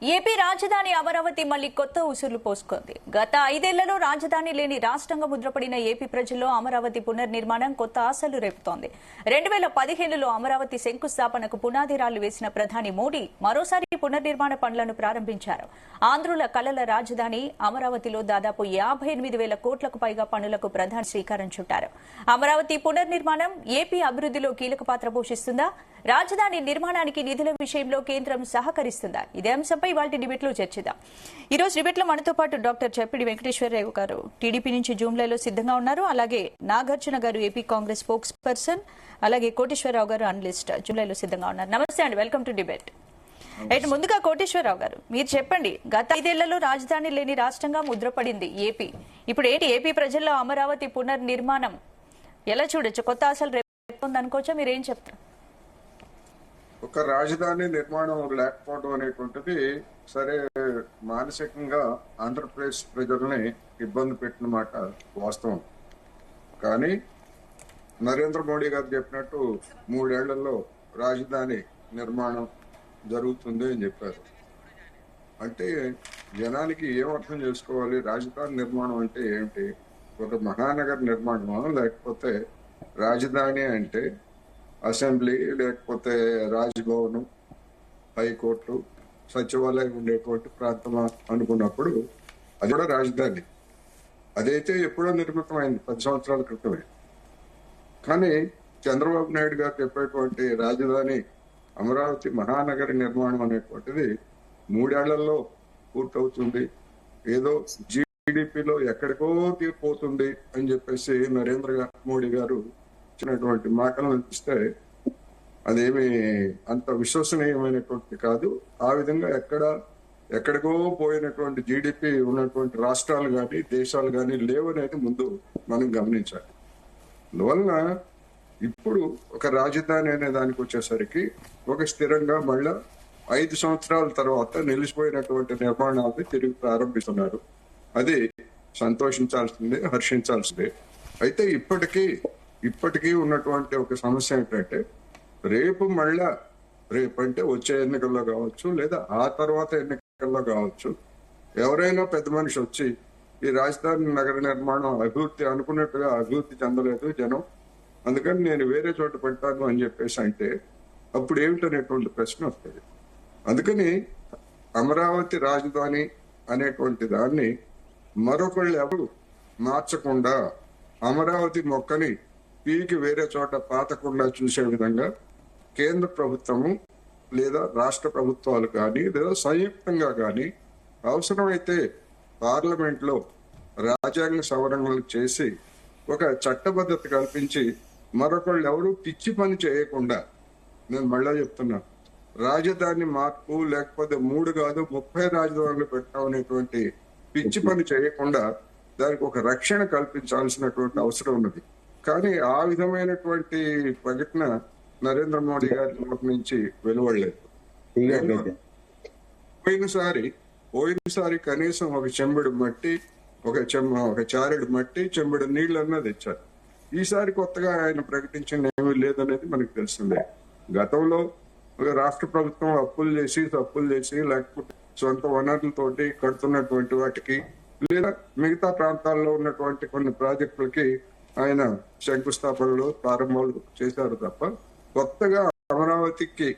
AP రాజధాని అమరావతి మళ్లీ కొత్త ఉసుర్లు పోసుకుంది. గత 5 ఏళ్లలో రాజధాని లేని రాష్ట్రంగా ముద్రపడిన ఏపీ ప్రజల్లో అమరావతి పునర్నిర్మాణం కొత్త ఆశలు రేపుతోంది. 2015లో అమరావతి శంకుస్థాపనకు పునాది రాళ్లు వేసిన ప్రధాని మోడీ మరోసారి పునర్నిర్మాణ పనులను ప్రారంభించారు. ఆంధ్రుల కలల రాజధాని అమరావతిలో దాదాపు 58,000 కోట్లకు పైగా పనులకు ప్రధాని శ్రీకారం చుట్టారు. అమరావతి పునర్నిర్మాణం ఏపీ అభివృద్ధిలో కీలక పాత్ర పోషిస్తుందా? రాజధాని నిర్మాణానికి నిధుల విషయంలో కేంద్రం సహకరిస్తుందా? ఇదే అంశంపై ఇవాళ డిబేట్ లో చర్చిద్దాం. ఈ రోజు డిబేట్ లో మనతో పాటు డాక్టర్ చెప్పిడి వెంకటేశ్వరరావు గారు టీడీపీ నుంచి జూమ్ లైవ్ లో సిద్ధంగా ఉన్నారు. అలాగే నాగార్జున గారు ఏపీ కాంగ్రెస్ స్పోక్స్ పర్సన్, అలాగే కోటేశ్వరరావు గారు అనలిస్ట్ జూమ్ లైవ్ లో సిద్ధంగా ఉన్నారు. నమస్తే అండి, వెల్కమ్ టు డిబేట్. అయితే ముందుగా కోటేశ్వరరావు గారు మీరు చెప్పండి, గత 5 ఏళ్లలో రాజధాని లేని రాష్ట్రంగా ముద్రపడింది ఏపీ. ఇప్పుడు ఏంటి ఏపీ ప్రజల్లో అమరావతి పునర్నిర్మాణం ఎలా చూడొచ్చు? కొత్త ఆశలు రేపుతోంది అనుకోవచ్చా? మీరేం చెప్తారు? ఒక రాజధాని నిర్మాణం లేకపోవడం అనేటువంటిది సరే మానసికంగా ఆంధ్రప్రదేశ్ ప్రజల్ని ఇబ్బంది పెట్టిన మాట వాస్తవం. కానీ నరేంద్ర మోడీ గారు చెప్పినట్టు 3 ఏళ్లలో రాజధాని నిర్మాణం జరుగుతుంది అని చెప్పారు. అంటే జనానికి ఏం అర్థం చేసుకోవాలి? రాజధాని నిర్మాణం అంటే ఏమిటి? ఒక మహానగర నిర్మాణమా, లేకపోతే రాజధాని అంటే అసెంబ్లీ, లేకపోతే రాజ్భవనం, హైకోర్టు, సచివాలయం ఉండేటువంటి ప్రాంతం అనుకున్నప్పుడు అది కూడా రాజధాని. అదైతే ఎప్పుడో నిర్మితమైంది, 10 సంవత్సరాల క్రితమే. కానీ చంద్రబాబు నాయుడు గారు చెప్పేటువంటి రాజధాని అమరావతి మహానగర నిర్మాణం అనేటువంటిది 3 ఏళ్లలో పూర్తవుతుంది, ఏదో జీడిపిలో ఎక్కడికో తీరిపోతుంది అని చెప్పేసి నరేంద్ర మోడీ గారు ఇచ్చినటువంటి మాటలను ఇస్తే అదేమి అంత విశ్వసనీయమైనటువంటి కాదు. ఆ విధంగా ఎక్కడికో పోయినటువంటి జీడిపి ఉన్నటువంటి రాష్ట్రాలు కానీ దేశాలు కానీ లేవనేది ముందు మనం గమనించాలి. అందువలన ఇప్పుడు ఒక రాజధాని అనే దానికి వచ్చేసరికి ఒక స్థిరంగా మళ్ళా 5 సంవత్సరాల తర్వాత నిలిచిపోయినటువంటి నిర్మాణాన్ని తిరిగి ప్రారంభిస్తున్నారు. అది సంతోషించాల్సిందే, హర్షించాల్సిందే. అయితే ఇప్పటికీ ఉన్నటువంటి ఒక సమస్య ఏంటంటే రేపు అంటే వచ్చే ఎన్నికల్లో కావచ్చు, లేదా ఆ తర్వాత ఎన్నికల్లో కావచ్చు, ఎవరైనా పెద్ద మనిషి వచ్చి ఈ రాజధాని నగర నిర్మాణం అభివృద్ధి అనుకున్నట్టుగా అభివృద్ధి చెందలేదు జనం, అందుకని నేను వేరే చోట పెడతాను అని చెప్పేసి అంటే అప్పుడు ఏమిటనేటువంటి ప్రశ్న వస్తుంది. అందుకని అమరావతి రాజధాని అనేటువంటి దాన్ని మరొకళ్ళు ఎవరు మార్చకుండా అమరావతి మొక్కని పీకి వేరే చోట పాతకుండా చూసే విధంగా కేంద్ర ప్రభుత్వము లేదా రాష్ట్ర ప్రభుత్వాలు కానీ లేదా సంయుక్తంగా కానీ అవసరమైతే పార్లమెంట్ లో రాజ్యాంగ సవరణలు చేసి ఒక చట్టబద్ధత కల్పించి మరొకళ్ళు ఎవరు పిచ్చి పని చేయకుండా, నేను మళ్ళా చెప్తున్నా, రాజధాని మార్పు లేకపోతే 3 కాదు 30 రాజధానులు పెట్టామనేటువంటి పిచ్చి పని చేయకుండా దానికి ఒక రక్షణ కల్పించాల్సినటువంటి అవసరం ఉన్నది. కానీ ఆ విధమైనటువంటి ప్రకటన నరేంద్ర మోడీ గారి నోటి నుంచి వెలువడలేదు. పోయినసారి కనీసం ఒక చెంబుడు మట్టి, ఒక చారెడు మట్టి, చెంబుడు నీళ్లు అన్నది తెచ్చారు. ఈసారి కొత్తగా ఆయన ప్రకటించిన ఏమీ లేదనేది మనకు తెలిసిందే. గతంలో రాష్ట్ర ప్రభుత్వం అప్పులు చేసి లేకపోతే సొంత వనరులతోటి కడుతున్నటువంటి వాటికి లేదా మిగతా ప్రాంతాల్లో ఉన్నటువంటి కొన్ని ప్రాజెక్టులకి ఆయన శంకుస్థాపనలు ప్రారంభాలు చేశారు తప్ప కొత్తగా అమరావతికి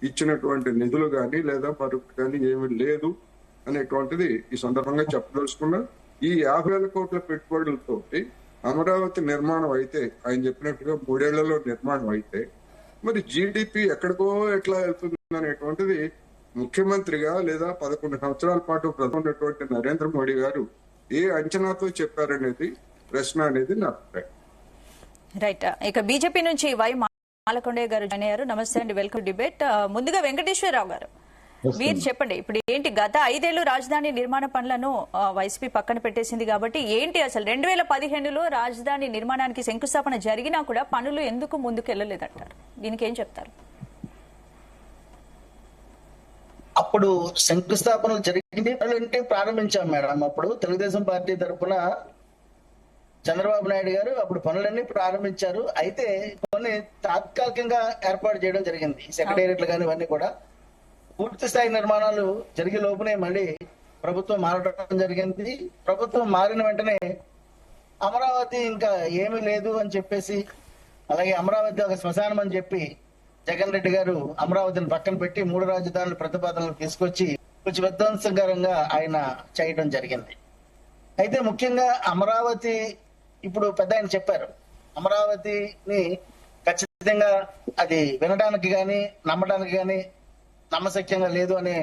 ఇచ్చినటువంటి నిధులు కానీ లేదా మరొకటి కానీ ఏమీ లేదు అనేటువంటిది ఈ సందర్భంగా చెప్పదలుచుకున్నా. ఈ 50,000 కోట్ల పెట్టుబడులతోటి అమరావతి నిర్మాణం అయితే, ఆయన చెప్పినట్టుగా 3 ఏళ్లలో నిర్మాణం అయితే, మరి జీడిపి ఎక్కడికో ఎట్లా వెళ్తుంది అనేటువంటిది ముఖ్యమంత్రిగా లేదా 11 సంవత్సరాల పాటు ప్రధానటువంటి నరేంద్ర మోడీ గారు ఏ అంచనాతో చెప్పారనేది ప్రశ్న అనేది నా అభిప్రాయం. రైట్. ఇక బీజేపీ నుంచి వై మాలకొండయ్య గారు జాయిన్ అయ్యారు. నమస్తే అండి, వెల్కమ్ డిబేట్. ముందుగా వెంకటేశ్వరరావు గారు మీరు చెప్పండి, ఇప్పుడు ఏంటి గత 5 ఏళ్లు రాజధాని నిర్మాణ పనులను వైసీపీ పక్కన పెట్టేసింది కాబట్టి ఏంటి అసలు 2015లో రాజధాని నిర్మాణానికి శంకుస్థాపన జరిగినా కూడా పనులు ఎందుకు ముందుకు వెళ్ళలేదంటారు? దీనికి ఏం చెప్తారు? అప్పుడు శంకుస్థాపనలు జరిగింది, పనులు ప్రారంభించాం మేడం. అప్పుడు తెలుగుదేశం పార్టీ తరఫున చంద్రబాబు నాయుడు గారు అప్పుడు పనులన్నీ ప్రారంభించారు. అయితే కొన్ని తాత్కాలికంగా ఏర్పాటు చేయడం జరిగింది, సెక్రటేరియట్లు కానీ ఇవన్నీ కూడా. పూర్తి స్థాయి నిర్మాణాలు జరిగే లోపునే మళ్ళీ ప్రభుత్వం మారడం జరిగింది. ప్రభుత్వం మారిన వెంటనే అమరావతి ఇంకా ఏమీ లేదు అని చెప్పేసి, అలాగే అమరావతి ఒక శ్మశానం అని చెప్పి జగన్ రెడ్డి గారు అమరావతిని పక్కన పెట్టి 3 రాజధానుల ప్రతిపాదనలు తీసుకొచ్చి కొంచెం విధ్వంసకరంగా ఆయన చేయడం జరిగింది. అయితే ముఖ్యంగా అమరావతి ఇప్పుడు పెద్ద ఆయన చెప్పారు, అమరావతిని ఖచ్చితంగా అది వినడానికి గాని నమ్మడానికి గాని నమ్మశక్యంగా లేదు అనే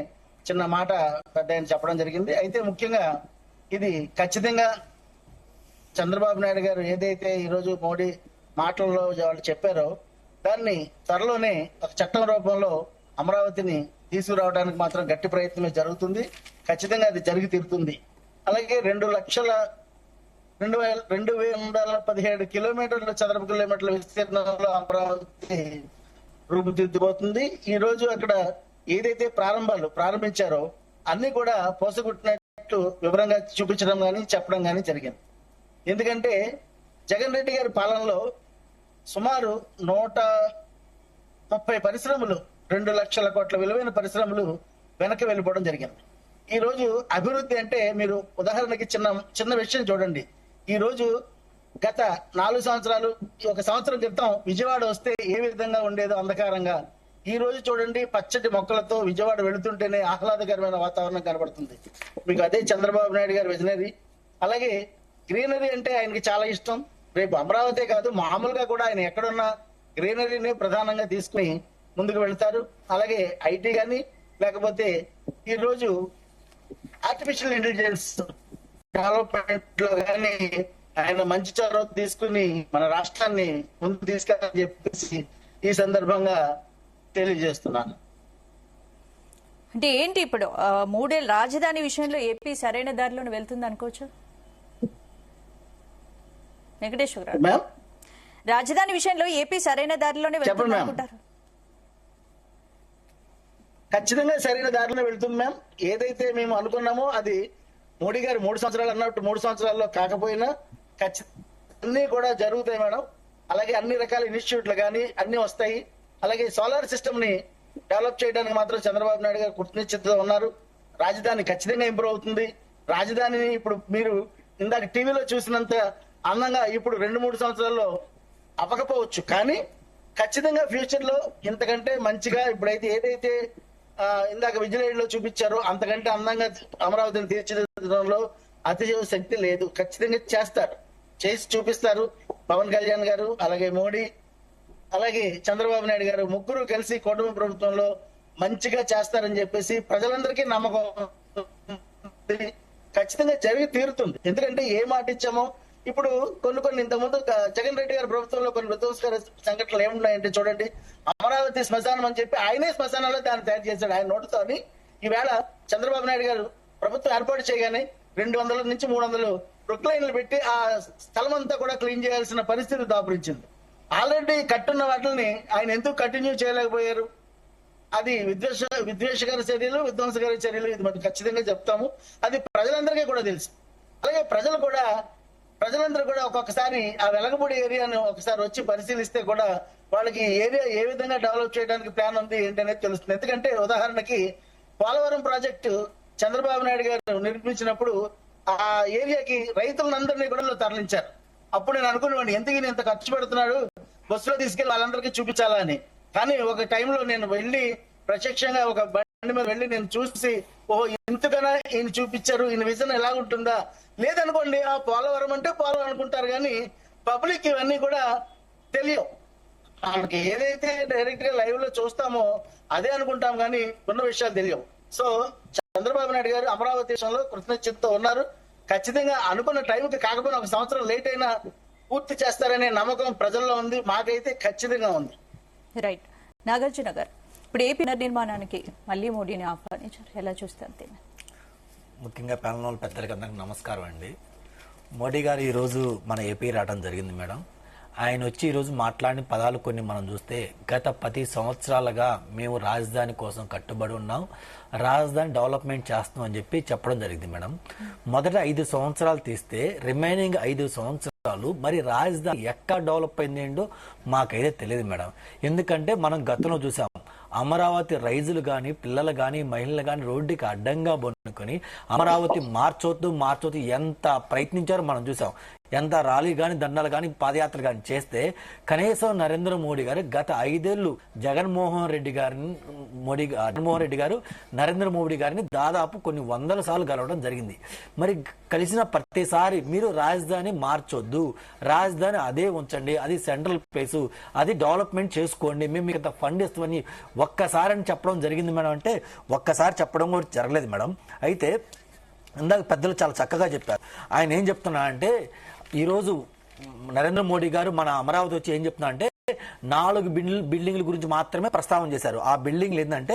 చిన్న మాట పెద్ద ఆయన చెప్పడం జరిగింది. అయితే ముఖ్యంగా ఇది ఖచ్చితంగా చంద్రబాబు నాయుడు గారు ఏదైతే ఈరోజు మోడీ మాటల్లో వాళ్ళు చెప్పారో దాన్ని త్వరలోనే ఒక చట్టం రూపంలో అమరావతిని తీసుకురావడానికి మాత్రం గట్టి ప్రయత్నమే జరుగుతుంది. ఖచ్చితంగా అది జరిగి తీరుతుంది. అలాగే 2,217 కిలోమీటర్ల చదరపు కిలోమీటర్ల విస్తీర్ణంలో అమరావతి రూపుదిద్దుపోతుంది. ఈ రోజు అక్కడ ఏదైతే ప్రారంభించారో అన్ని కూడా పోసగుట్టినట్టు వివరంగా చూపించడం గాని చెప్పడం గాని జరిగింది. ఎందుకంటే జగన్ రెడ్డి గారి పాలనలో సుమారు 130 పరిశ్రమలు, 2 లక్షల కోట్ల విలువైన పరిశ్రమలు వెనక్కి వెళ్ళిపోవడం జరిగింది. ఈ రోజు అభివృద్ధి అంటే మీరు ఉదాహరణకి చిన్న విషయం చూడండి. ఈ రోజు గత 4 సంవత్సరాలు, 1 సంవత్సరం క్రితం విజయవాడ వస్తే ఏ విధంగా ఉండేదో అంధకారంగా, ఈ రోజు చూడండి పచ్చటి మొక్కలతో విజయవాడ వెళుతుంటేనే ఆహ్లాదకరమైన వాతావరణం కనబడుతుంది. మీకు అదే చంద్రబాబు నాయుడు గారి విజనరీ. అలాగే గ్రీనరీ అంటే ఆయనకి చాలా ఇష్టం. రేపు అమరావతి కాదు, మామూలుగా కూడా ఆయన ఎక్కడున్నా గ్రీనరీని ప్రధానంగా తీసుకుని ముందుకు వెళ్తారు. అలాగే ఐటీ కానీ లేకపోతే ఈ రోజు ఆర్టిఫిషియల్ ఇంటెలిజెన్స్ డెవలప్మెంట్ లో కానీ ఆయన మంచి చొరవ తీసుకుని మన రాష్ట్రాన్ని ముందుకు తీసుకెళ్ళని చెప్పేసి ఈ సందర్భంగా తెలియజేస్తున్నాను. అంటే ఏంటి ఇప్పుడు 3 ఏళ్ళ రాజధాని విషయంలో ఏపీ సరైన దారిలోనే వెళ్తుంది అనుకోవచ్చు వెంకటేశ్వర గారు? రాజధాని విషయంలో ఏపీ సరైన దారిలోనే వెళ్తుంది అనుకుంటారు? ఖచ్చితంగా సరైన దారిలో వెళ్తుంది మ్యామ్. ఏదైతే మేము అనుకున్నామో అది మోడీ గారు 3 సంవత్సరాలు అన్నట్టు 3 సంవత్సరాల్లో కాకపోయినా అన్ని కూడా జరుగుతాయి మేడం. అలాగే అన్ని రకాల ఇన్స్టిట్యూట్లు కానీ అన్ని వస్తాయి. అలాగే సోలార్ సిస్టమ్ ని డెవలప్ చేయడానికి మాత్రం చంద్రబాబు నాయుడు గారు కృతనిశ్చితతో ఉన్నారు. రాజధాని ఖచ్చితంగా ఇంప్రూవ్ అవుతుంది. రాజధానిని ఇప్పుడు మీరు ఇందాక టీవీలో చూసినంత అందంగా ఇప్పుడు 2-3 సంవత్సరాల్లో అవ్వకపోవచ్చు, కానీ ఖచ్చితంగా ఫ్యూచర్ లో ఇంతకంటే మంచిగా ఇప్పుడైతే ఏదైతే ఇందాక విజిలైడ్ లో చూపించారో అంతకంటే అందంగా అమరావతిని తీర్చిదిద్దడంలో అతిశయ శక్తి లేదు. ఖచ్చితంగా చేస్తారు, చేసి చూపిస్తారు. పవన్ కళ్యాణ్ గారు, అలాగే మోడీ, అలాగే చంద్రబాబు నాయుడు గారు ముగ్గురు కలిసి కూటమి ప్రభుత్వంలో మంచిగా చేస్తారని చెప్పేసి ప్రజలందరికీ నమ్మకం ఖచ్చితంగా జరిగి తీరుతుంది. ఎందుకంటే ఏ మాట ఇచ్చామో ఇప్పుడు కొన్ని ఇంతకుముందు జగన్ రెడ్డి గారి ప్రభుత్వంలో కొన్ని విధ్వంసకర సంఘటనలు ఏమున్నాయంటే చూడండి, అమరావతి శ్మశానం అని చెప్పి ఆయనే శ్మశానంలో దాన్ని తయారు చేశాడు ఆయన నోటుతోని. ఈవేళ చంద్రబాబు నాయుడు గారు ప్రభుత్వం ఏర్పాటు చేయగానే 200 నుంచి 300 రుక్లైన్లు పెట్టి ఆ స్థలం అంతా కూడా క్లీన్ చేయాల్సిన పరిస్థితి దాపురించింది. ఆల్రెడీ కట్టున్న వాటిని ఆయన ఎందుకు కంటిన్యూ చేయలేకపోయారు? అది విద్వేషకర చర్యలు, విధ్వంసకర చర్యలు. ఇది మనం ఖచ్చితంగా చెప్తాము. అది ప్రజలందరికీ కూడా తెలుసు. అలాగే ప్రజలందరూ కూడా ఒక్కొక్కసారి ఆ వెలగపూడి ఏరియాను ఒకసారి వచ్చి పరిశీలిస్తే కూడా వాళ్ళకి ఏరియా ఏ విధంగా డెవలప్ చేయడానికి ప్లాన్ ఉంది ఏంటనేది తెలుస్తుంది. ఎందుకంటే ఉదాహరణకి పోలవరం ప్రాజెక్టు చంద్రబాబు నాయుడు గారు నిర్మించినప్పుడు ఆ ఏరియాకి రైతులందరినీ కూడా తరలించారు. అప్పుడు నేను అనుకునేవాడిని ఎందుకు ఇంత ఖర్చు పెడుతున్నాడు, బస్సులో తీసుకెళ్లి వాళ్ళందరికీ చూపించాలా అని. కానీ ఒక టైంలో నేను వెళ్ళి ప్రత్యక్షంగా ఒక బండి మీద వెళ్ళి నేను చూసి ఓహో ఇంతకన్నా ఈయన చూపించారు, ఈయన విజన్ ఎలా ఉంటుందా. లేదనుకోండి ఆ పోలవరం అంటే పోలవరం అనుకుంటారు, కానీ పబ్లిక్ ఇవన్నీ కూడా తెలియవు. మనకి ఏదైతే డైరెక్ట్ గా లైవ్ లో చూస్తామో అదే అనుకుంటాం, కానీ ఉన్న విషయాలు తెలియవు. సో చంద్రబాబు నాయుడు గారు అమరావతి విషయంలో కృతజ్ఞతతో ఉన్నారు. ఖచ్చితంగా అనుకున్న టైంకి కాకపోయినా 1 సంవత్సరం లేట్ అయినా పూర్తి చేస్తారనే నమ్మకం ప్రజల్లో ఉంది, మాకైతే ఖచ్చితంగా ఉంది. రైట్. నాగార్జున గారు, ఇప్పుడు ఏపీ పునర్నిర్మాణానికి మళ్ళీ మోడీని ఆహ్వానించారు, ఎలా చూస్తారు? ముఖ్యంగా ప్యానల్ పెద్దలకి అందరికి నమస్కారం అండి. మోడీ గారు ఈరోజు మన ఏపీ రావడం జరిగింది మేడం. ఆయన వచ్చి ఈరోజు మాట్లాడిన పదాలు కొన్ని మనం చూస్తే, గత 10 సంవత్సరాలుగా మేము రాజధాని కోసం కట్టుబడి ఉన్నాం, రాజధాని డెవలప్మెంట్ చేస్తాం అని చెప్పి చెప్పడం జరిగింది మేడం. మొదట 5 సంవత్సరాలు తీస్తే రిమైనింగ్ 5 సంవత్సరాలు మరి రాజధాని ఎక్కడ డెవలప్ అయిందేంటో మాకైతే తెలియదు మేడం. ఎందుకంటే మనం గతంలో చూసాం అమరావతి రైతులు కానీ పిల్లలు కానీ మహిళలు కానీ రోడ్డుకి అడ్డంగా బొన్నుకొని అమరావతి మార్చొద్దు ఎంత ప్రయత్నించారో మనం చూసాం. ఎంత ర్యాలీ కానీ దండాలు కానీ పాదయాత్ర కానీ చేస్తే కనీసం నరేంద్ర మోడీ గారు గత 5 ఏళ్లు జగన్మోహన్ రెడ్డి గారు నరేంద్ర మోడీ గారిని దాదాపు కొన్ని వందల సార్లు కలవడం జరిగింది. మరి కలిసిన ప్రతిసారి మీరు రాజధాని మార్చొద్దు, రాజధాని అదే ఉంచండి, అది సెంట్రల్ ప్లేసు, అది డెవలప్మెంట్ చేసుకోండి, మేము మీకు ఫండ్ ఇస్తామని ఒక్కసారి అని చెప్పడం జరిగింది మేడం. అంటే ఒక్కసారి చెప్పడం కూడా జరగలేదు మేడం. అయితే ఇందాక పెద్దలు చాలా చక్కగా చెప్పారు. ఆయన ఏం చెప్తున్నా అంటే ఈరోజు నరేంద్ర మోడీ గారు మన అమరావతి వచ్చి ఏం చెప్తున్నా అంటే 4 బిల్డింగ్ల గురించి మాత్రమే ప్రస్తావన చేశారు. ఆ బిల్డింగ్లు ఏంటంటే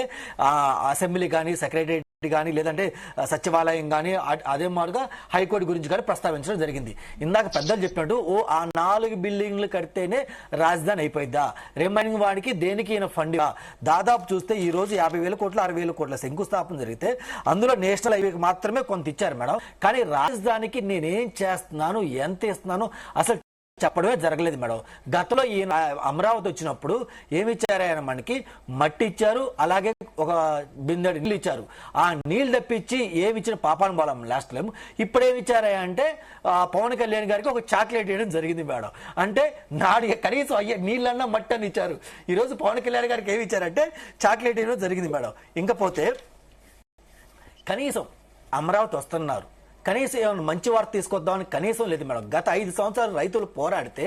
అసెంబ్లీ కానీ, సెక్రటరియట్ కానీ, లేదంటే సచివాలయం కానీ, అదే మాదిరిగా హైకోర్టు గురించి కానీ ప్రస్తావించడం జరిగింది. ఇందాక పెద్దలు చెప్పినట్టు ఆ 4 బిల్డింగ్లు కడితేనే రాజధాని అయిపోయిద్దా, రిమైనింగ్ వాడికి దేనికి ఫండ్ దాదాపు చూస్తే ఈ రోజు 50,000 కోట్లు 60,000 కోట్ల శంకుస్థాపన జరిగితే అందులో నేషనల్ హైవేకి మాత్రమే కొంత ఇచ్చారు మేడం. కానీ రాజధానికి నేనేం చేస్తున్నాను, ఎంత ఇస్తున్నాను అసలు చెప్పడమే జరగలేదు మేడం. గతంలో ఈ అమరావతి వచ్చినప్పుడు ఏమి ఇచ్చారు ఆయన మనకి? మట్టి ఇచ్చారు, అలాగే ఒక బిందెడు నీళ్ళు ఇచ్చారు. ఆ నీళ్ళు తప్పించి ఏమి ఇచ్చిన పాపాను బలం లాస్ట్ టైం. ఇప్పుడు ఏమి ఇచ్చారా అంటే పవన్ కళ్యాణ్ గారికి ఒక చాక్లెట్ ఇవ్వడం జరిగింది మేడం. అంటే నాడు కనీసం అయ్యే నీళ్ళన్నా మట్టి అని ఇచ్చారు. ఈ రోజు పవన్ కళ్యాణ్ గారికి ఏమి ఇచ్చారంటే చాక్లెట్ ఇవ్వడం జరిగింది మేడం. ఇంకపోతే కనీసం అమరావతి వస్తున్నారు, కనీసం ఏమైనా మంచి వార్త తీసుకొద్దామని కనీసం లేదు మేడం. గత 5 సంవత్సరాలు రైతులు పోరాడితే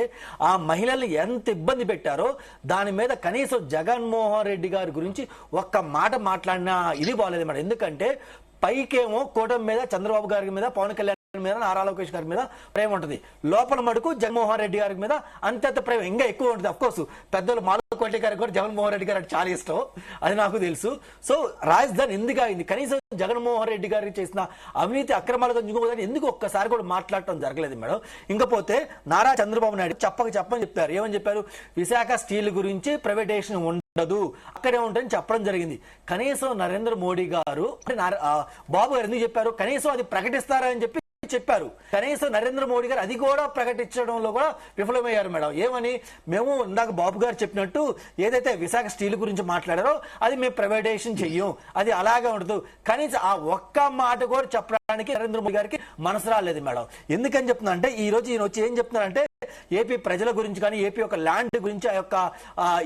ఆ మహిళల్ని ఎంత ఇబ్బంది పెట్టారో దాని మీద కనీసం జగన్మోహన్ రెడ్డి గారి గురించి ఒక్క మాట మాట్లాడినా ఇది బాగలేదు మేడం. ఎందుకంటే పైకేమో కూటమి మీద, చంద్రబాబు గారి మీద, పవన్ కళ్యాణ్ మీద, నారా లోకేష్ గారి మీద ప్రేమ ఉంటుంది, లోపల మటుకు జగన్మోహన్ రెడ్డి గారి మీద అంత ప్రేమ ఇంకా ఎక్కువ ఉంటుంది. అఫ్కోర్స్ పెద్దలు మాలకోటి గారికి కూడా జగన్మోహన్ రెడ్డి గారు చాలా ఇష్టం, అది నాకు తెలుసు. సో రాజధాని ఎందుకు అయింది? కనీసం జగన్మోహన్ రెడ్డి గారికి చేసిన అవినీతి అక్రమాలకు ఎందుకు ఒక్కసారి కూడా మాట్లాడటం జరగలేదు మేడం. ఇంకపోతే నారా చంద్రబాబు నాయుడు చెప్పని చెప్పారు. ఏమని చెప్పారు? విశాఖ స్టీల్ గురించి ప్రైవేటైజేషన్ ఉండదు, అక్కడే ఉంటుందని చెప్పడం జరిగింది. కనీసం నరేంద్ర మోడీ గారు బాబు గారు ఎందుకు చెప్పారు? కనీసం అది ప్రకటిస్తారని చెప్పారు. కనీసం నరేంద్ర మోడీ గారు అది కూడా ప్రకటించడంలో కూడా విఫలమయ్యారు మేడం. ఏమని? మేము ఇందాక బాబు గారు చెప్పినట్టు ఏదైతే విశాఖ స్టీల్ గురించి మాట్లాడారో అది మేము ప్రైవేటైజేషన్ చెయ్యం, అది అలాగే ఉండదు. కనీసం ఆ ఒక్క మాట కూడా చెప్పడానికి నరేంద్ర మోడీ గారికి మనసు రాలేదు మేడం. ఎందుకని చెప్తున్నా అంటే ఈ రోజు ఈయన వచ్చి ఏం చెప్తున్నారంటే ఏపీ ప్రజల గురించి కానీ, ఏపీ యొక్క ల్యాండ్ గురించి, ఆ యొక్క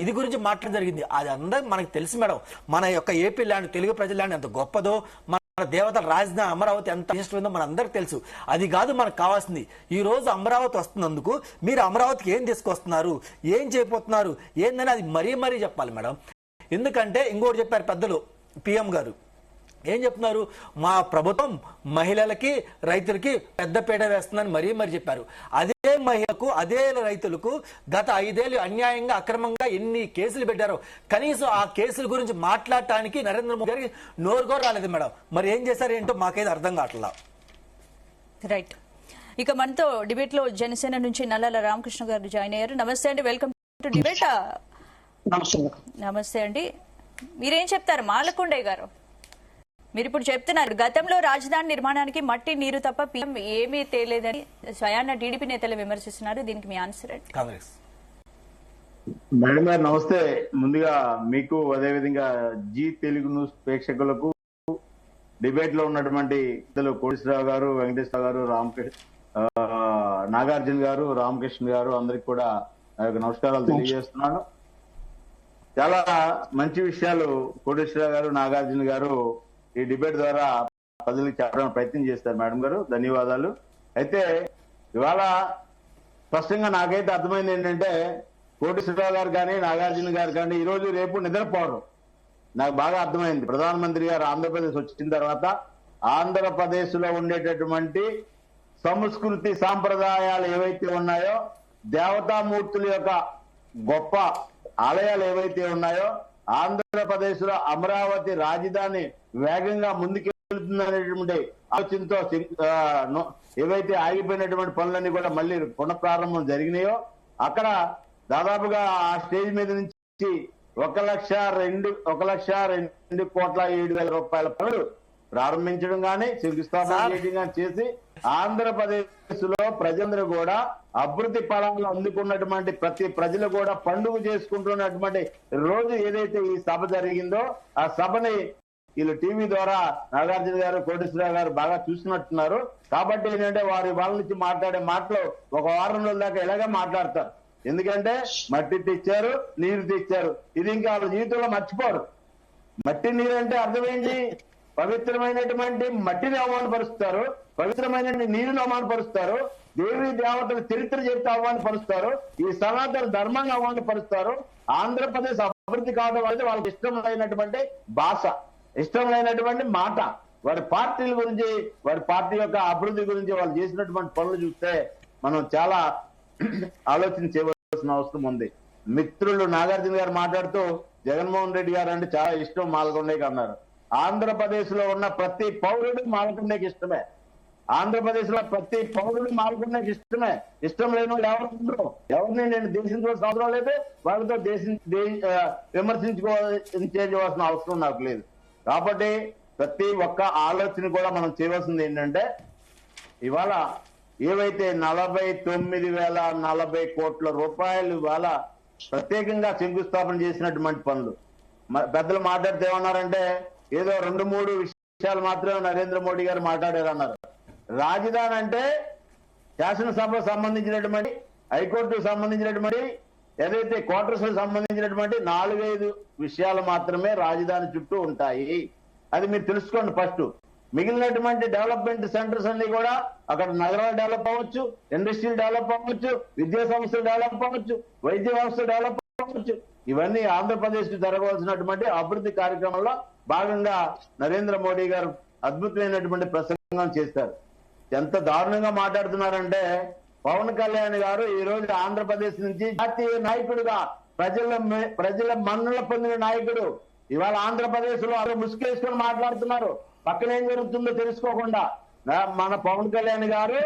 ఇది గురించి మాట్లాడడం జరిగింది. అది అందరికి మనకు తెలుసు మేడం. మన యొక్క ఏపీ ల్యాండ్, తెలుగు ప్రజల ల్యాండ్ ఎంత గొప్పదో, మన దేవతల రాజధాని అమరావతి ఎంత ఇష్టమైందో మన అందరికి తెలుసు. అది కాదు మనకు కావాల్సింది. ఈ రోజు అమరావతి వస్తున్నందుకు మీరు అమరావతికి ఏం తీసుకొస్తున్నారు, ఏం చేయబోతున్నారు ఏందని అది మరీ చెప్పాలి మేడం. ఎందుకంటే ఇంకోటి చెప్పారు పెద్దలు, పిఎం గారు ఏం చెప్తున్నారు? మా ప్రభుత్వం మహిళలకి, రైతులకి పెద్దపీట వేస్తుందని మరీ చెప్పారు. అదే మహిళకు, అదే రైతులకు గత 5 ఏళ్ళు అన్యాయంగా, అక్రమంగా ఎన్ని కేసులు పెట్టారో కనీసం ఆ కేసుల గురించి మాట్లాడటానికి నరేంద్ర మోదీ గారికి నోరు కూడా రాలేదు మేడం. మరి ఏం చేశారు ఏంటో మాకైతే అర్థం కావట్లా. రైట్. ఇక మనతో డిబేట్ లో జనసేన నుంచి నల్లాల రామకృష్ణ గారు జాయిన్ అయ్యారు. నమస్తే అండి, వెల్కమ్ టు డిబేట్. నమస్తే అండి. మీరేం చెప్తారు? మాలకొండయ్య గారు, మీరు ఇప్పుడు చెప్తున్నారు గతంలో రాజధాని నిర్మాణానికి మట్టి నీరు తప్ప పీఎం ఏమీ తేలేదని స్వయాన టీడీపీ నేతలు విమర్శిస్తున్నారు. దీనికి మీ ఆన్సర్ ఏంటి? కాంగ్రెస్ మేడం గారు నమస్తే. ముందుగా మీకు, అదేవిధంగా జీ తెలుగు న్యూస్ ప్రేక్షకులకు, డిబేట్ లో ఉన్నటువంటి కోటేశ్వరరావు గారు, వెంకటేశ్వరరావు గారు, నాగార్జున గారు, రామకృష్ణ గారు అందరికి కూడా నా యొక్క నమస్కారాలు తెలియజేస్తున్నాను. చాలా మంచి విషయాలు కోటేశ్వరరావు గారు, నాగార్జున గారు ఈ డిబేట్ ద్వారా ప్రజలకు చెప్పడానికి ప్రయత్నం చేస్తారు. మేడం గారు ధన్యవాదాలు. అయితే ఇవాళ స్పష్టంగా నాకైతే అర్థమైంది ఏంటంటే కోటేశ్వరరావు గారు కానీ, నాగార్జున గారు కానీ ఈ రోజు రేపు నిద్రపోవడం నాకు బాగా అర్థమైంది. ప్రధానమంత్రి గారు ఆంధ్రప్రదేశ్ వచ్చిన తర్వాత ఆంధ్రప్రదేశ్ లో ఉండేటటువంటి సంస్కృతి సాంప్రదాయాలు ఏవైతే ఉన్నాయో, దేవతామూర్తుల యొక్క గొప్ప ఆలయాలు ఏవైతే ఉన్నాయో, ఆంధ్రప్రదేశ్ లో అమరావతి రాజధాని వేగంగా ముందుకెళ్తుందనేటువంటి ఆలోచనతో ఏవైతే ఆగిపోయినటువంటి పనులన్నీ కూడా మళ్ళీ పునఃప్రారంభం జరిగినాయో, అక్కడ దాదాపుగా ఆ స్టేజ్ మీద నుంచి 1,02,07,000 రూపాయల పనులు ప్రారంభించడం కానీ శంకుస్థాపన చేయడం కానీ చేసి ఆంధ్రప్రదేశ్ లో ప్రజలందరూ కూడా అభివృద్ధి ఫలాలు అందుకున్నటువంటి ప్రతి ప్రజలు కూడా పండుగ చేసుకుంటున్నటువంటి రోజు ఏదైతే ఈ సభ జరిగిందో ఆ సభని వీళ్ళు టీవీ ద్వారా నాగార్జున గారు, కోటేశ్వరరావు గారు బాగా చూసినట్టున్నారు. కాబట్టి ఏంటంటే వారి వాళ్ళ నుంచి మాట్లాడే మాటలు ఒక వారం రోజుల దాకా ఇలాగే మాట్లాడతారు. ఎందుకంటే మట్టి తెచ్చారు, నీరు తెచ్చారు, ఇది ఇంకా వాళ్ళ జీవితంలో మర్చిపోరు. మట్టి నీరు అంటే అర్థమైంది, పవిత్రమైనటువంటి మట్టిని అవమానపరుస్తారు, పవిత్రమైన నీరుని అవమానపరుస్తారు, దేవి దేవతల చరిత్ర చెప్తే అవమానపరుస్తారు, ఈ సనాతన ధర్మాన్ని అవమానపరుస్తారు. ఆంధ్రప్రదేశ్ అభివృద్ధి కావడం అనేది వాళ్ళకి ఇష్టం లేనటువంటి భాష, ఇష్టం లేనటువంటి మాట. వారి పార్టీల గురించి, వారి పార్టీ యొక్క అభివృద్ధి గురించి వాళ్ళు చేసినటువంటి పనులు చూస్తే మనం చాలా ఆలోచన చేయవలసిన అవసరం ఉంది. మిత్రులు నాగార్జున గారు మాట్లాడుతూ జగన్మోహన్ రెడ్డి గారు అంటే చాలా ఇష్టం మాలకొండకి అన్నారు. ఆంధ్రప్రదేశ్ లో ఉన్న ప్రతి పౌరుడు మాలకొండకి ఇష్టమే. ఆంధ్రప్రదేశ్ లో ప్రతి పౌరుడు మాలకొండకి ఇష్టమే. ఇష్టం లేని వాళ్ళు ఎవరు ఉండరు. ఎవరిని నేను దేశించుకోవాల్సిన అవసరం లేదు, వాళ్ళతో విమర్శించుకోవాల్సిన అవసరం నాకు లేదు. కాబట్టి ప్రతి ఒక్క ఆలోచన కూడా మనం చేయవలసింది ఏంటంటే ఇవాళ ఏవైతే 49,040 కోట్ల రూపాయలు ఇవాళ ప్రత్యేకంగా శంకుస్థాపన చేసినటువంటి పనులు. పెద్దలు మాట్లాడితే ఏమన్నారంటే ఏదో 2-3 విషయాలు మాత్రమే నరేంద్ర మోడీ గారు మాట్లాడారన్నారు. రాజధాని అంటే శాసనసభకు సంబంధించినటువంటి, హైకోర్టుకు సంబంధించినటువంటి, ఏదైతే క్వార్టర్స్ సంబంధించినటువంటి 4-5 విషయాలు మాత్రమే రాజధాని చుట్టూ ఉంటాయి. అది మీరు తెలుసుకోండి ఫస్ట్. మిగిలినటువంటి డెవలప్మెంట్ సెంటర్స్ అన్ని కూడా అక్కడ నగరాలు డెవలప్ అవ్వచ్చు, ఇండస్ట్రీలు డెవలప్ అవ్వచ్చు, విద్యా సంస్థలు డెవలప్ అవ్వచ్చు, వైద్య వ్యవస్థ డెవలప్ అవ్వచ్చు. ఇవన్నీ ఆంధ్రప్రదేశ్ కి జరగవలసినటువంటి అభివృద్ధి కార్యక్రమంలో భాగంగా నరేంద్ర మోడీ గారు అద్భుతమైనటువంటి ప్రసంగం చేశారు. ఎంత దారుణంగా మాట్లాడుతున్నారంటే పవన్ కళ్యాణ్ గారు ఈ రోజు ఆంధ్రప్రదేశ్ నుంచి జాతీయ నాయకుడిగా ప్రజల మన్ననలు పొందిన నాయకుడు ఇవాళ ఆంధ్రప్రదేశ్ లో అదే ముసుకేసుకొని మాట్లాడుతున్నారు. పక్కన ఏం జరుగుతుందో తెలుసుకోకుండా. మన పవన్ కళ్యాణ్ గారు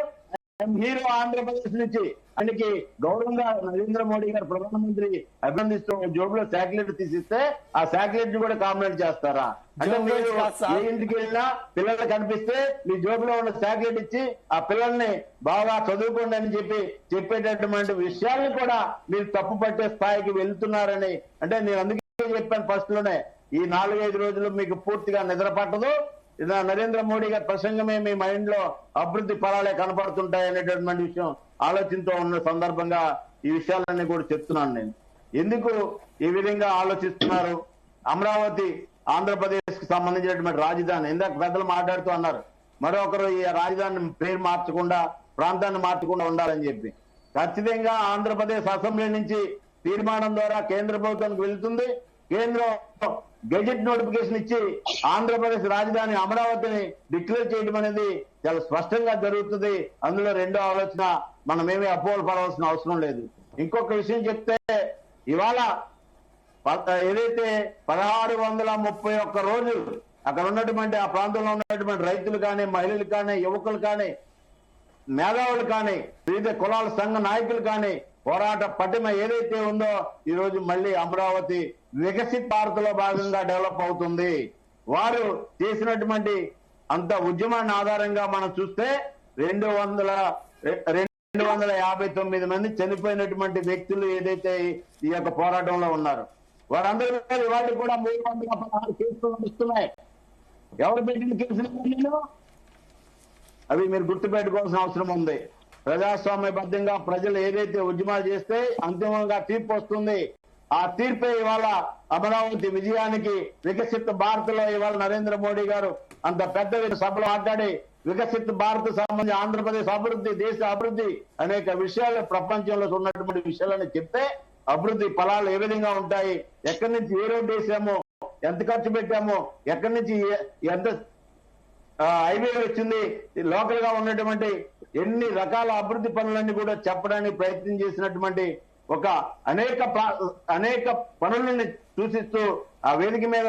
హీరో ఆంధ్రప్రదేశ్ నుంచి ఆయనకి గౌరవంగా నరేంద్ర మోడీ గారు ప్రధానమంత్రి అభినందిస్తూ జోబులో శాటిలైట్ తీసిస్తే ఆ శాటిలైట్ ని కూడా కామెంట్ చేస్తారా? అంటే మీరు ఏ ఇంటికి వెళ్ళినా పిల్లలు కనిపిస్తే మీ జోబులో ఉన్న శాటిలైట్ ఇచ్చి ఆ పిల్లల్ని బాగా చదువుకోండి అని చెప్పేటటువంటి విషయాల్ని కూడా మీరు తప్పు పట్టే స్థాయికి వెళ్తున్నారని. అంటే నేను అందుకే చెప్పాను ఫస్ట్ లోనే, ఈ 4-5 రోజులు మీకు పూర్తిగా నిద్ర పట్టదు. నరేంద్ర మోడీ గారి ప్రసంగమే మీ మైండ్ లో అభివృద్ధి ఫలాలే కనపడుతుంటాయి అనేటటువంటి విషయం ఆలోచనతో ఉన్న సందర్భంగా ఈ విషయాలన్నీ కూడా చెప్తున్నాను. నేను ఎందుకు ఈ విధంగా ఆలోచిస్తున్నారు? అమరావతి ఆంధ్రప్రదేశ్ కి సంబంధించినటువంటి రాజధాని. ఇందాక పెద్దలు మాట్లాడుతూ అన్నారు మరొకరు ఈ రాజధాని పేరు మార్చకుండా, ప్రాంతాన్ని మార్చకుండా ఉండాలని చెప్పి. ఖచ్చితంగా ఆంధ్రప్రదేశ్ అసెంబ్లీ నుంచి తీర్మానం ద్వారా కేంద్ర ప్రభుత్వానికి వెళ్తుంది. కేంద్రం గెజెట్ నోటిఫికేషన్ ఇచ్చి ఆంధ్రప్రదేశ్ రాజధాని అమరావతిని డిక్లేర్ చేయడం అనేది చాలా స్పష్టంగా జరుగుతుంది. అందులో రెండో ఆలోచన మనమేమీ అపోహలు పడవలసిన అవసరం లేదు. ఇంకొక విషయం చెప్తే ఇవాళ ఏదైతే 1631 రోజులు అక్కడ ఉన్నటువంటి ఆ ప్రాంతంలో ఉన్నటువంటి రైతులు కానీ, మహిళలు కానీ, యువకులు కానీ, మేధావులు కానీ, వివిధ కులాల సంఘ నాయకులు కానీ పోరాట పటిమ ఏదైతే ఉందో ఈ రోజు మళ్ళీ అమరావతి వికసిత్ భారత్ లో భాగంగా డెవలప్ అవుతుంది. వారు చేసినటువంటి అంత ఉద్యమాన్ని ఆధారంగా మనం చూస్తే 259 మంది చనిపోయినటువంటి వ్యక్తులు ఏదైతే ఈ యొక్క పోరాటంలో ఉన్నారు వారందరి మీద ఇవాళ కూడా 316 కేసులు నడుస్తున్నాయి. ఎవరు పెట్టిన కేసులు? అవి మీరు గుర్తుపెట్టుకోవాల్సిన అవసరం ఉంది. ప్రజాస్వామ్యబద్ధంగా ప్రజలు ఏదైతే ఉద్యమాలు చేస్తే అంతిమంగా తీర్పు వస్తుంది. ఆ తీర్పే ఇవాళ అమరావతి విజయానికి, వికసిత్ భారత్ లో ఇవాళ నరేంద్ర మోడీ గారు అంత పెద్ద సభలో మాట్లాడి వికసిత్ భారత్ సంబంధించి ఆంధ్రప్రదేశ్ అభివృద్ధి, దేశ అభివృద్ధి అనేక విషయాలు ప్రపంచంలో ఉన్నటువంటి విషయాలను చెప్తే అభివృద్ధి ఫలాలు ఏ విధంగా ఉంటాయి, ఎక్కడి నుంచి ఏ రోడ్డు వేసామో, ఎంత ఖర్చు పెట్టామో, ఎక్కడి నుంచి ఎంత హైవే వచ్చింది, లోకల్ గా ఉన్నటువంటి ఎన్ని రకాల అభివృద్ధి పనులన్నీ కూడా చెప్పడానికి ప్రయత్నం చేసినటువంటి ఒక అనేక పనులని సూచిస్తూ ఆ వేదిక మీద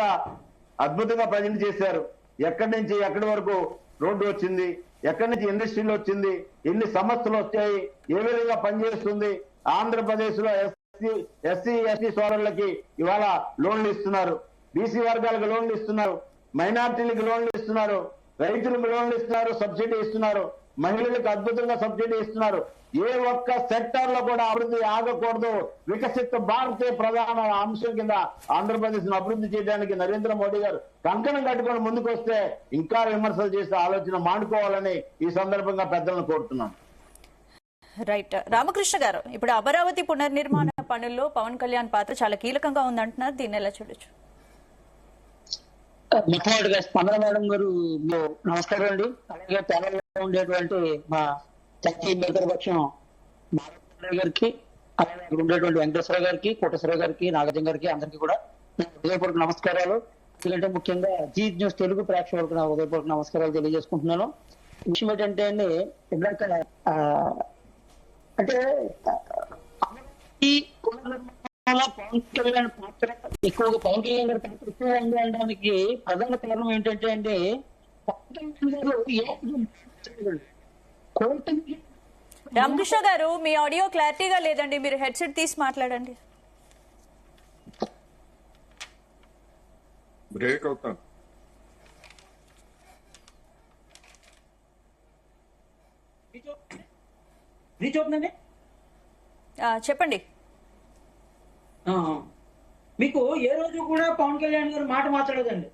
అద్భుతంగా ప్రజెంట్ చేశారు. ఎక్కడి నుంచి ఎక్కడి వరకు రోడ్డు వచ్చింది, ఎక్కడి నుంచి ఇండస్ట్రీలు వచ్చింది, ఎన్ని సంస్థలు వచ్చాయి, ఏ విధంగా పనిచేస్తుంది. ఆంధ్రప్రదేశ్ లో ఎస్సీ ఎస్టీ సోదరులకి ఇవాళ లోన్లు ఇస్తున్నారు, బీసీ వర్గాలకు లోన్లు ఇస్తున్నారు. మైనార్టీలకు లోన్లు ఇస్తున్నారు, రైతులకు లోన్లు ఇస్తున్నారు, సబ్సిడీ ఇస్తున్నారు, మహిళలకు అద్భుతంగా సబ్సిడీ ఇస్తున్నారు. ఏ ఒక్క సెక్టర్ లో కూడా అభివృద్ధి ఆగకూడదు. వికసిత భారతే ప్రధాన అంశం కింద ఆంధ్రప్రదేశ్ ను అభివృద్ధి చేయడానికి నరేంద్ర మోడీ గారు కంకణం కట్టుకొని ముందుకు వస్తే ఇంకా విమర్శలు చేసే ఆలోచన మానుకోవాలని ఈ సందర్భంగా పెద్దలను కోరుతున్నాను. రైట్. రామకృష్ణ గారు, ఇప్పుడు అమరావతి పునర్నిర్మాణ పనుల్లో పవన్ కళ్యాణ్ పాత్ర చాలా కీలకంగా ఉందంటున్నారు. దీన్ని ఎలా చూడొచ్చు? మొట్టమొదటిగా స్పందన మేడం గారు నమస్కారం అండి. అలాగే ప్యానెల్ లో ఉండేటువంటి మా జాతీయ మిత్రపక్షం నాగేశ్వరరావు గారికి, అలాగే అక్కడ ఉండేటువంటి వెంకటేశ్వర గారికి, కోటేశ్వర గారికి, నాగార్జున గారికి అందరికీ కూడా హృదయపూర్వక నమస్కారాలు. ఎందుకంటే ముఖ్యంగా జీ న్యూస్ తెలుగు ప్రేక్షకులకు నా హృదయపూర్వక నమస్కారాలు తెలియజేసుకుంటున్నాను. విషయం ఏంటంటే అండి, ఇందాక అంటే ఈ పునర్నిర్మాణంలో పవన్ కళ్యాణ్ పాత్ర ఎక్కువగా, పవన్ కళ్యాణ్ గారి పాత్ర ఎక్కువ ఉంది అనడానికి ప్రధాన కారణం ఏంటంటే అండి, పవన్ కళ్యాణ్ గారు కూటమి. రామకృష్ణ గారు, మీ ఆడియో క్లారిటీగా లేదండి, మీరు హెడ్సెట్ తీసి మాట్లాడండి. బ్రేక్ అవుతాను. చెప్పండి. మీకు ఏ రోజు కూడా పవన్ కళ్యాణ్ గారు మాట మాట్లాడదండి.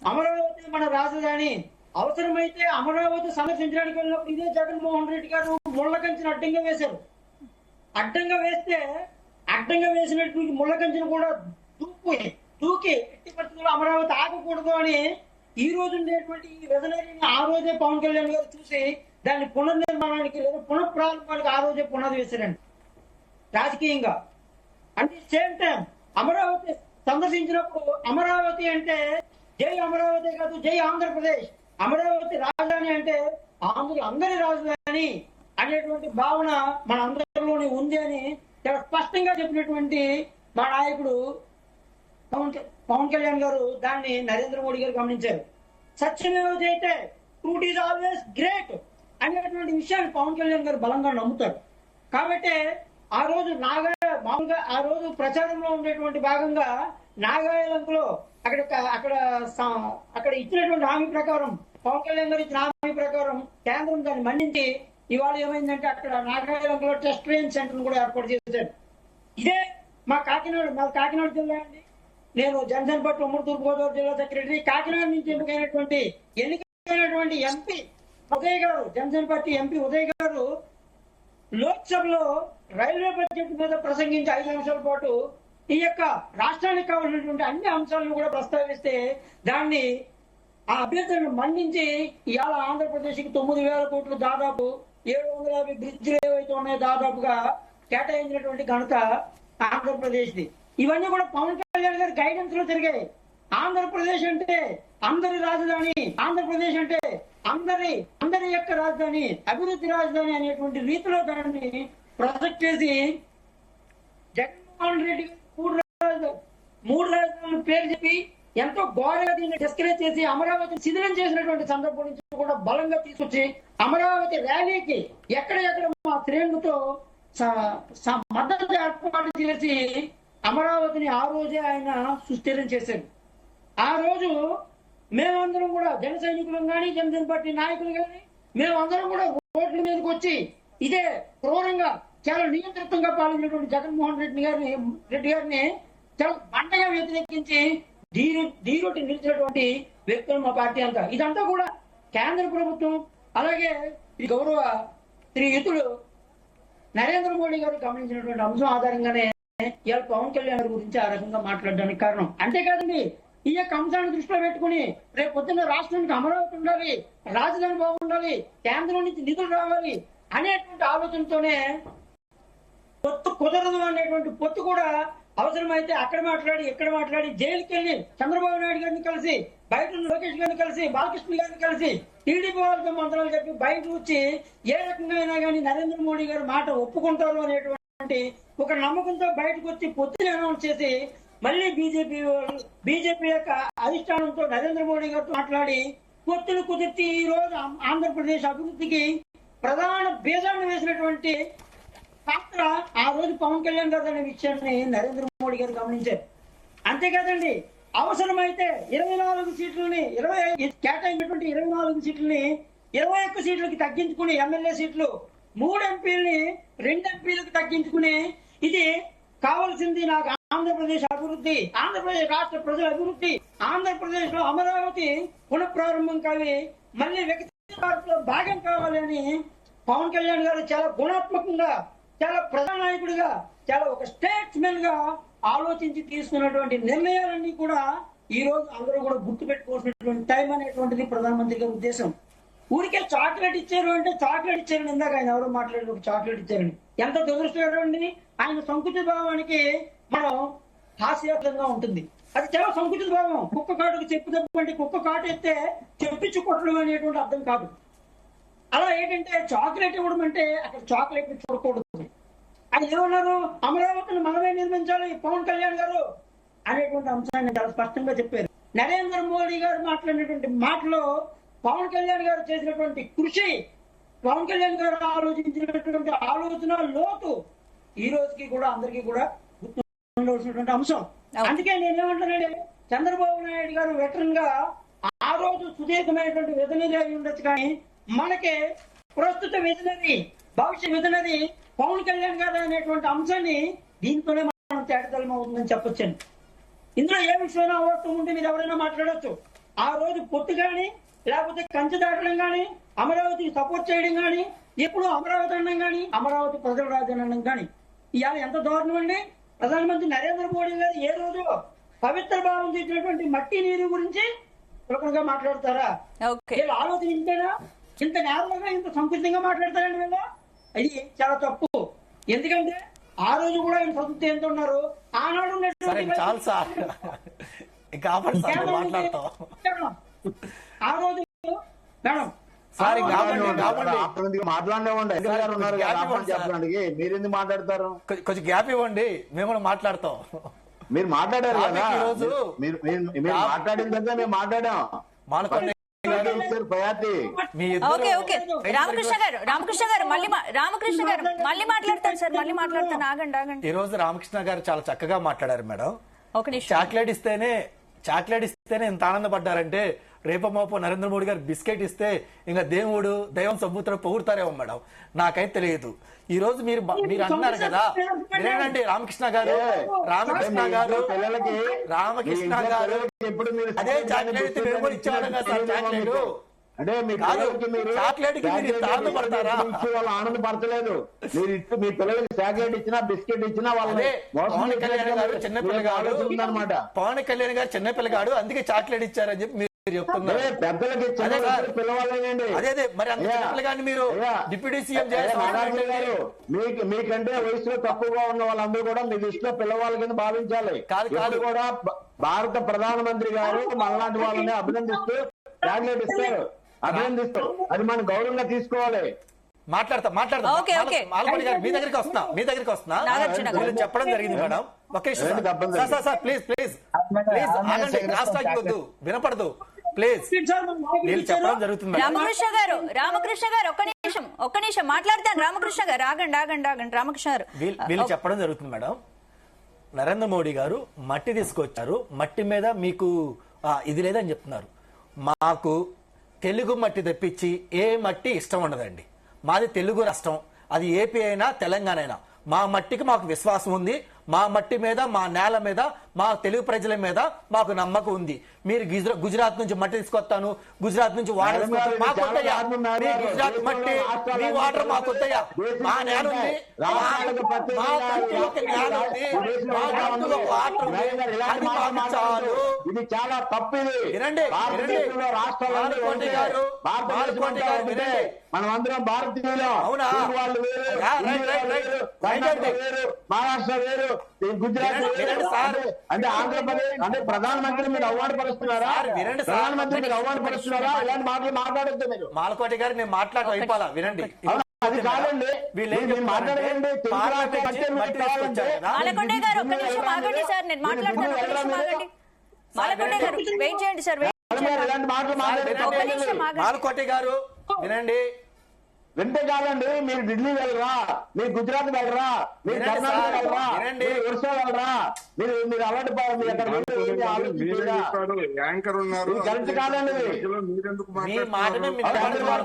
అమరావతి మన రాజధాని, అవసరమైతే అమరావతి సందర్శించడానికి వెళ్ళినప్పుడు ఇదే జగన్మోహన్ రెడ్డి గారు ముళ్ళ కంచెను అడ్డంగా వేశారు. అడ్డంగా వేసినటువంటి ముళ్ళ కంచెను కూడా దూకి ఎట్టి పరిస్థితుల్లో అమరావతి ఆగకూడదు అని ఈ రోజు ఉండేటువంటి ఈ విజనరీని ఆ రోజే పవన్ కళ్యాణ్ గారు చూసి దాన్ని పునర్నిర్మాణానికి లేదా పునఃప్రారంభానికి ఆ రోజే పునాది వేశారండి రాజకీయంగా. అంటే సేమ్ టైం అమరావతి సందర్శించినప్పుడు అమరావతి అంటే జై అమరావతి కాదు, జై ఆంధ్రప్రదేశ్. అమరావతి రాజధాని అంటే అందరి రాజధాని అనేటువంటి భావన మన అందరిలోనే ఉంది అని చాలా స్పష్టంగా చెప్పినటువంటి మా నాయకుడు పవన్ కళ్యాణ్ గారు దాన్ని నరేంద్ర మోడీ గారు గమనించారు. సత్యమేవ జయతే, ట్రూత్ ఈజ్ ఆల్వేస్ గ్రేట్ అనేటువంటి విషయాన్ని పవన్ కళ్యాణ్ గారు బలంగా నమ్ముతారు. కాబట్టి ఆ రోజు మామూలుగా ఆ రోజు ప్రచారంలో ఉండేటువంటి భాగంగా నాగాయలంలో అక్కడ ఇచ్చినటువంటి హామీ ప్రకారం, పవన్ కళ్యాణ్ గారు ఇచ్చిన హామీ ప్రకారం కేంద్రం దాన్ని మన్నించి ఇవాళ ఏమైందంటే అక్కడ నాగాయలంలో టెస్ట్ ట్రైన్ సెంటర్ కూడా ఏర్పాటు చేశారు. ఇదే మా కాకినాడ జిల్లా అండి. నేను జనసేన పార్టీ ఉమ్మడి తూర్పుగోదావరి జిల్లా సెక్రటరీ. కాకినాడ నుంచి ఎన్నికైనటువంటి ఎంపీ ఉదయ్ గారు, జనసేన పార్టీ ఎంపీ ఉదయ్ గారు లోక్సభలో రైల్వే బడ్జెట్ మీద ప్రసంగించి 5 నిమిషాల పాటు ఈ యొక్క రాష్ట్రానికి కావాల్సినటువంటి అన్ని అంశాలను కూడా ప్రస్తావిస్తే దాన్ని ఆ అభ్యర్థులను మన్నించి ఇవాళ ఆంధ్రప్రదేశ్ కి 9,000 కోట్లు, దాదాపు 750 బ్రిడ్జ్లు ఏవైతే ఉన్నాయో దాదాపుగా కేటాయించినటువంటి ఘనత ఆంధ్రప్రదేశ్ ది. ఇవన్నీ కూడా పవన్ కళ్యాణ్ గారి గైడెన్స్ లో జరిగాయి. ఆంధ్రప్రదేశ్ అంటే అందరి రాజధాని, ఆంధ్రప్రదేశ్ అంటే అందరి యొక్క రాజధాని, అభివృద్ధి రాజధాని అనేటువంటి రీతిలో దాన్ని ప్రొజెక్ట్ చేసి జగన్మోహన్ రెడ్డి మూడు రాజధానుల పేరు చెప్పి ఎంతో ఘోరంగా దీన్ని డిస్కరేజ్ చేసి అమరావతిని శిథిలం చేసినటువంటి సందర్భం నుంచి కూడా బలంగా తీసుకొచ్చి అమరావతి ర్యాలీకి ఎక్కడెక్కడ మా శ్రేణులతో మద్దతు ఏర్పాటు చేసి అమరావతిని ఆ రోజే ఆయన సుస్థిరం చేశారు. ఆ రోజు మేమందరం కూడా జన సైనికులం కానీ, జనసేన పార్టీ నాయకులు కానీ, మేమందరం కూడా రోడ్ల మీదకి వచ్చి ఇదే క్రూరంగా చాలా నియంత్రితంగా పాల్గొన్నటువంటి జగన్మోహన్ రెడ్డి గారిని చాలా బండగా వ్యతిరేకించి ధీరోటి నిలిచినటువంటి వ్యక్తులు మా పార్టీ అంతా. ఇదంతా కూడా కేంద్ర ప్రభుత్వం అలాగే ఈ గౌరవ శ్రీయుతుడు నరేంద్ర మోడీ గారు గమనించినటువంటి అంశం ఆధారంగానే ఇవాళ పవన్ కళ్యాణ్ గారి గురించి ఆ రకంగా మాట్లాడడానికి కారణం. అంతేకాదండి, ఈ యొక్క అంశాన్ని దృష్టిలో పెట్టుకుని రేపు పొద్దున్న రాష్ట్రానికి అమరావతి ఉండాలి, రాజధాని బాగుండాలి, కేంద్రం నుంచి నిధులు రావాలి అనేటువంటి ఆలోచనతోనే పొత్తు కుదరదు అనేటువంటి పొత్తు కూడా అవసరమైతే అక్కడ మాట్లాడి ఇక్కడ మాట్లాడి జైలుకి వెళ్ళి చంద్రబాబు నాయుడు గారిని కలిసి, బయట ఉన్న లోకేష్ గారిని కలిసి, బాలకృష్ణ గారిని కలిసి, టీడీపీ వాళ్ళతో మంత్రాలు చెప్పి బయట వచ్చి ఏ రకంగా అయినా కానీ నరేంద్ర మోడీ గారు మాట ఒప్పుకుంటారు అనేటువంటి ఒక నమ్మకంతో బయటకు వచ్చి పొత్తుని అనౌన్స్ చేసి మళ్ళీ బీజేపీ యొక్క అధిష్టానంతో నరేంద్ర మోడీ గారితో మాట్లాడి పొత్తులు కుదిర్చి ఈ రోజు ఆంధ్రప్రదేశ్ అభివృద్ధికి ప్రధాన బీజాన్ని వేసినటువంటి పాత్ర ఆ రోజు పవన్ కళ్యాణ్ గారు అనే విషయాన్ని నరేంద్ర మోడీ గారు గమనించారు. అంతేకాదండి, అవసరమైతే 24 సీట్లని 20 కేటాయించినటువంటి 24 సీట్లని 21 సీట్లకి తగ్గించుకుని ఎమ్మెల్యే సీట్లు 3 ఎంపీలని 2 ఎంపీలకు తగ్గించుకుని ఇది కావాల్సింది నాకు ఆంధ్రప్రదేశ్ అభివృద్ధి, ఆంధ్రప్రదేశ్ రాష్ట్ర ప్రజల అభివృద్ధి, ఆంధ్రప్రదేశ్ లో అమరావతి పునఃప్రారంభం కావాలి, మళ్ళీ వికసిత భారత్లో భాగం కావాలని పవన్ కళ్యాణ్ గారు చాలా గుణాత్మకంగా, చాలా ప్రజానాయకుడిగా, చాలా ఒక స్టేట్స్మెన్ గా ఆలోచించి తీసుకున్నటువంటి నిర్ణయాలన్నీ కూడా ఈ రోజు అందరూ కూడా గుర్తు పెట్టుకోవాల్సినటువంటి టైం అనేటువంటిది ప్రధానమంత్రి గారి ఉద్దేశం. ఊరికే చాక్లెట్ ఇచ్చారు అంటే చాక్లెట్ ఇచ్చారని ఇందాక ఆయన ఎవరో మాట్లాడారు, ఒక చాక్లెట్ ఇచ్చారని. ఎంత దురదృష్టకరండి. ఆయన సంకుచిత భావానికి మనం హాస్యాస్పదంగా ఉంటుంది. అది చాలా సంకుచిత భావం. కుక్క కాటుకు చెప్పు తప్పంటే కుక్క కాటు ఎత్తే చెప్పించు కొట్టడం అనేటువంటి అర్థం కాదు. అలా ఏంటంటే చాక్లెట్ ఇవ్వడం అంటే అక్కడ చాక్లెట్ చూడకూడదు. ఆయన ఏమన్నారు, అమరావతిని మనమే నిర్మించాలి పవన్ కళ్యాణ్ గారు అనేటువంటి అంశాన్ని చాలా స్పష్టంగా చెప్పారు. నరేంద్ర మోడీ గారు మాట్లాడినటువంటి మాటలో పవన్ కళ్యాణ్ గారు చేసినటువంటి కృషి, పవన్ కళ్యాణ్ గారు ఆలోచించినటువంటి ఆలోచన లోతు ఈ రోజుకి కూడా అందరికీ కూడా గుర్తుండవలసినటువంటి అంశం. అందుకే నేనేమంటానంటే చంద్రబాబు నాయుడు గారు వెటరన్ గా ఆ రోజు సుదీర్ఘమైనటువంటి విజనరీ అయి ఉండొచ్చు, కానీ మనకి ప్రస్తుత విజనరీ, భవిష్య విజనరీ పవన్ కళ్యాణ్ గారు అనేటువంటి అంశాన్ని దీంతోనే మనం తేటతలం అవుతుందని చెప్పొచ్చండి. ఇందులో ఏ విషయమైనా అవసరం ఉంటే మీరు ఎవరైనా మాట్లాడవచ్చు. ఆ రోజు పొత్తు కానీ లేకపోతే కంచె దాటడం కానీ, అమరావతికి సపోర్ట్ చేయడం కానీ, ఎప్పుడు అమరావతి అనడం కానీ, అమరావతి ప్రజల రాజధాని అనడం కానీ, ఇవాళ ఎంత దారుణం అండి. ప్రధానమంత్రి నరేంద్ర మోడీ గారు ఏ రోజు పవిత్ర భావం చేసినటువంటి మట్టి నీరు గురించి ప్రముఖంగా మాట్లాడతారా? వీళ్ళు ఆలోచన ఇంతేనా? ఇంత నేరంగా ఇంత సంకుచితంగా మాట్లాడతారండి వీళ్ళు? అది చాలా తప్పు. ఎందుకంటే ఆ రోజు కూడా ఆయన సంతృప్తి ఎంత ఉన్నారు, ఆనాడు చాలు సార్, ఇంకా మాట్లాడతాం. ఆ రోజు మేడం చెప్పడానికి మీరెందుకు మాట్లాడతారు? కొంచెం గ్యాప్ ఇవ్వండి, మేము కూడా మాట్లాడతాం. మీరు మాట్లాడారు కదా, ఈరోజు మీరు మాట్లాడిన తర్వాత మేము మాట్లాడాం. రామకృష్ణ గారు మళ్ళీ మాట్లాడతారు సార్, మళ్ళీ మాట్లాడతాను. ఆగండి. ఈ రోజు రామకృష్ణ గారు చాలా చక్కగా మాట్లాడారు మేడం. ఒక నిమిషం. చాక్లెట్ ఇస్తేనే ఇంత ఆనందపడ్డారంటే రేపమోపో నరేంద్ర మోడీ గారు బిస్కెట్ ఇస్తే ఇంకా దైవం సముద్రం పొగుడతారేమో మేడం, నాకైతే తెలియదు. ఈ రోజు మీరు అన్నారు కదా, వినండి రామకృష్ణ గారు ఎప్పుడు మీరు అదే చాక్లెట్ మేము కూడా ఇచ్చేవాళ్ళం కదా సార్. అంటే మీ చాక్లెట్ ఆనందపడతారా? వాళ్ళు ఆనందపడతలేదు. మీరు మీ పిల్లలకి చాక్లెట్ ఇచ్చినా బిస్కెట్ ఇచ్చినా వాళ్ళని పవన్ కళ్యాణ్ గారు చిన్నపిల్లగాడు ఉందన్నమాట. పవన్ కళ్యాణ్ గారు చిన్నపిల్లగాడు అందుకే చాక్లెట్ ఇచ్చారని చెప్పి మీరు చెప్తున్నారు. పెద్దలకి పిల్లవాళ్ళేనండి. అదే మరి అంత చిన్నపిల్లగాని మీరు డిప్యూటీ సీఎం గారు మీకంటే వయసులో తక్కువగా ఉన్న వాళ్ళందరూ కూడా మీ దృష్టిలో పిల్లవాళ్ళ కింద భావించాలి. కాదు కూడా భారత ప్రధానమంత్రి గారు మనలాంటి వాళ్ళని అభినందిస్తూ చాక్లెట్ ఇస్తారు, అభినందిస్తారు. అది మనం గౌరవంగా తీసుకోవాలి. మాట్లాడతా మాల్పడి గారు మీ దగ్గరికి వస్తున్నా మీరు చెప్పడం జరిగింది మేడం. ఒకే ప్లీజ్ వద్దు, వినపడదు ప్లీజ్. వీళ్ళు చెప్పడం జరుగుతుంది. రామకృష్ణ గారు ఒక్క నిమిషం మాట్లాడతాను. రామకృష్ణ గారు ఆగండి. రామకృష్ణ గారు వీళ్ళు చెప్పడం జరుగుతుంది మేడం. నరేంద్ర మోడీ గారు మట్టి తీసుకొచ్చారు, మట్టి మీద మీకు ఇది లేదని చెప్తున్నారు. మాకు తెలుగు మట్టి తెప్పించి ఏ మట్టి ఇష్టం ఉండదండి. మాది తెలుగు రాష్ట్రం, అది ఏపీ అయినా తెలంగాణ అయినా. మా మట్టికి మాకు విశ్వాసం ఉంది. మా మట్టి మీద, మా నేల మీద, మా తెలుగు ప్రజల మీద మాకు నమ్మకం ఉంది. మీరు గుజరాత్ నుంచి మట్టి తీసుకొస్తాను, గుజరాత్ నుంచి వాటర్ మాకు వద్దయ్యా. గుజరాత్ మట్టి మీ వాటర్ మాకు వద్దయ్యా. మా నేల ఉంది, ఇది చాలా తప్పు. మనమందరం భారతీయులు. అవునా? వాళ్ళు వేరు, మహారాష్ట్ర వేరు, గుజరాత్ అంటే ఆంధ్రప్రదేశ్ అంటే ప్రధానమంత్రి మీరు అవమానపరుస్తున్నారా? ప్రధానమంత్రి మీరు అవమానపరుస్తున్నారా? ఇలాంటి మాటలు మాట్లాడొద్దు మీరు. మాలకోటి గారు నేను మాట్లాడటం అయిపోలా, వినండి. అది కాదండి, మాట్లాడండి. మాలకొండ గారు ఒక్క నిమిషం ఆగండి సార్, నేను మాట్లాడతాను. మాలకొండ గారు వెయిట్ చేయండి సార్. ఇలాంటి మాటలు మాలకోటి గారు వినండి. వింటే కాదండి, మీరు ఢిల్లీ వెళ్ళరా, మీరు గుజరాత్ వెళ్ళరా, మీరు వినండి కర్ణాటక సార్, వెళ్ళరా, వినండి. మీరు ఒరిస్సా వెళ్ళరా, మీరు అలాంటి మీరే చెప్పారు, యాంకర్ ఉన్నారు, ఇది కరెక్ట్ కాదండి ఇది. మధ్యలో మీరెందుకు మీ మాటమే మీ యాంకర్ గారు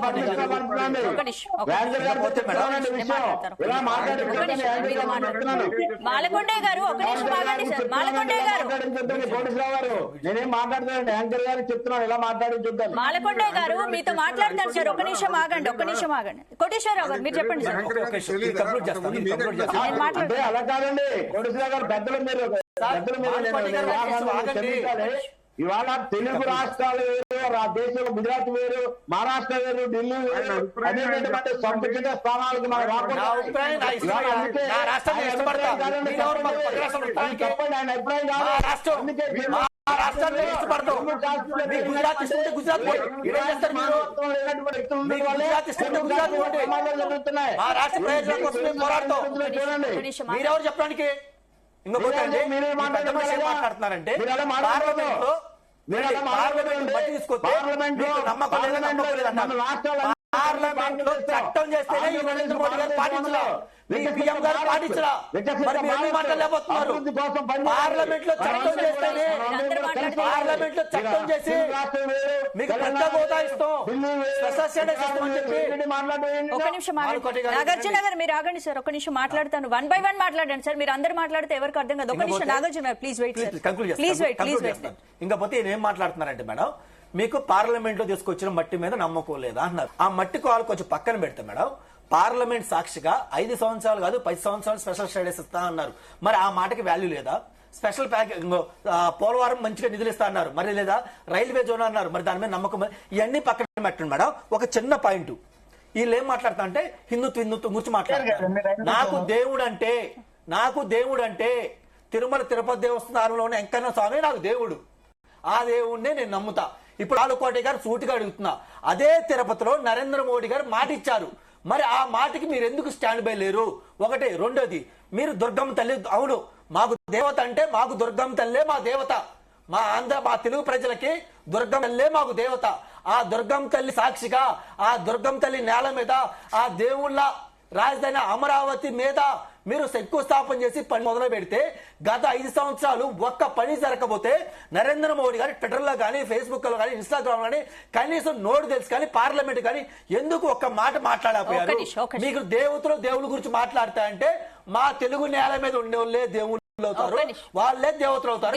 ఒక నిమిషం, యాంకర్ గారు చెప్తున్నానండి విషయం. ఇలా మాట్లాడి మాలకొండయ్య గారు ఒక నిమిషం ఆగండి సార్. మాలకొండయ్య గారు కోటేశ్వరరావు గారు నేనేం మాట్లాడుతున్నానండి, యాంకర్ గారు చెప్తున్నాను ఇలా మాట్లాడి చూద్దాం. మాలకొండయ్య గారు మీతో మాట్లాడతారు సార్. ఒక నిమిషం ఆగండి, ఒక్క నిమిషం ఆగండి. కోటేశ్వరరావు గారు మీరు చెప్పండి సార్. నేను మాట్లాడతాను. అంటే అలా కాదండి, కోటేశ్వరరావు గారు పెద్దలు మీరు ఇవాళ తెలుగు రాష్ట్రాలు వేరు, దేశంలో గుజరాత్ వేరు, మహారాష్ట్ర వేరు, ఢిల్లీ వేరు, అనేటువంటి సంకుచిత స్థానాలకు మనం రాకుండా చెప్పండి, ఆయన అభిప్రాయం కాదు. అందుకే గుజరాత్ ఇస్తుంటే గుజరాత్ జరుగుతున్నాయి. మా రాష్ట్ర ప్రయోజనాల కోసం మేము పోరాడతాం. చూడండి, మీరెవరు చెప్పడానికి? ఇంకొకటి మాట్లాడుతున్నారంటే పార్లమెంట్ లో పార్లమెంట్ లో చట్టం చేస్తేనే ఈ నరేంద్ర మోడీ గారు పాటించలా, పిఎం గారు పాటించలా, మరి మీరు మాట్లాడలేకపోతున్నారు. పార్లమెంట్ లో చట్టం చేస్తేనే, పార్లమెంట్ లో చట్టం చేసి మీకు పెద్ద హోదా ఇస్తాం, స్పెషల్ స్టేటస్ ఇస్తాం అని చెప్పి ఒక నిమిషం ఆగండి. నాగార్జున గారు మీరు ఆగండి సార్. ఒక నిమిషం మాట్లాడతాను. 1 by 1 మాట్లాడండి సార్. మీరు అందరు మాట్లాడితే ఎవరికి అర్థం కాదు. ఒక నిమిషం నాగార్జున గారు please wait sir. Please wait. ఇంకపోతే ఈయన ఏం మాట్లాడుతున్నారంటే మేడం, మీకు పార్లమెంట్ లో తీసుకొచ్చిన మట్టి మీద నమ్మకం లేదా అన్నారు. ఆ మట్టి కాలు కొంచెం పక్కన పెడితే మేడం, పార్లమెంట్ సాక్షిగా 5 సంవత్సరాలు కాదు 10 సంవత్సరాలు స్పెషల్ స్టేటస్ ఇస్తా అన్నారు. మరి ఆ మాటకి వాల్యూ లేదా? స్పెషల్ ప్యాకేజ్ పోలవరం మంచిగా నిధులు ఇస్తా అన్నారు, మరి లేదా? రైల్వే జోన్ అన్నారు, మరి దాని మీద నమ్మకం? ఇవన్నీ పక్కన పెట్టండి మేడం. ఒక చిన్న పాయింట్, వీళ్ళు ఏం మాట్లాడతా అంటే హిందుత్వం గురించి మాట్లాడతారు. నాకు దేవుడు అంటే తిరుమల తిరుపతి దేవస్థానంలోనే వెంకన్న స్వామి నాకు దేవుడు. ఆ దేవుడినే నేను నమ్ముతా. ఇప్పుడు ఆలుకోటి గారు సూటిగా అడుగుతున్నా, అదే తిరుపతిలో నరేంద్ర మోడీ గారు మాట ఇచ్చారు, మరి ఆ మాటకి మీరు ఎందుకు స్టాండ్ బై లేరు? ఒకటి. రెండోది, మీరు దుర్గమ్మ తల్లి, అవును మాకు దేవత అంటే మాకు దుర్గమ్మ తల్లే మా దేవత. మా తెలుగు ప్రజలకి దుర్గమ్మ తల్లే మాకు దేవత. ఆ దుర్గమ్మ తల్లి సాక్షిగా, ఆ దుర్గమ్మ తల్లి నేల మీద, ఆ దేవుళ్ళ రాజధాని అమరావతి మీద మీరు శంకుస్థాపన చేసి పని మొదలు పెడితే గత 5 సంవత్సరాలు ఒక్క పని జరగకపోతే నరేంద్ర మోడీ గారి ట్విట్టర్ లో కానీ, ఫేస్బుక్ లో కానీ, ఇన్స్టాగ్రామ్ లో కానీ కనీసం నోటు తెలుసు కానీ, పార్లమెంట్ కానీ ఎందుకు ఒక్క మాట మాట్లాడకపోయారు? మీకు దేవుళ్ళ గురించి మాట్లాడతా అంటే మా తెలుగు నేల మీద ఉండేవాళ్ళే దేవుళ్ళు అవుతారు, వాళ్ళే దేవతలు అవుతారు.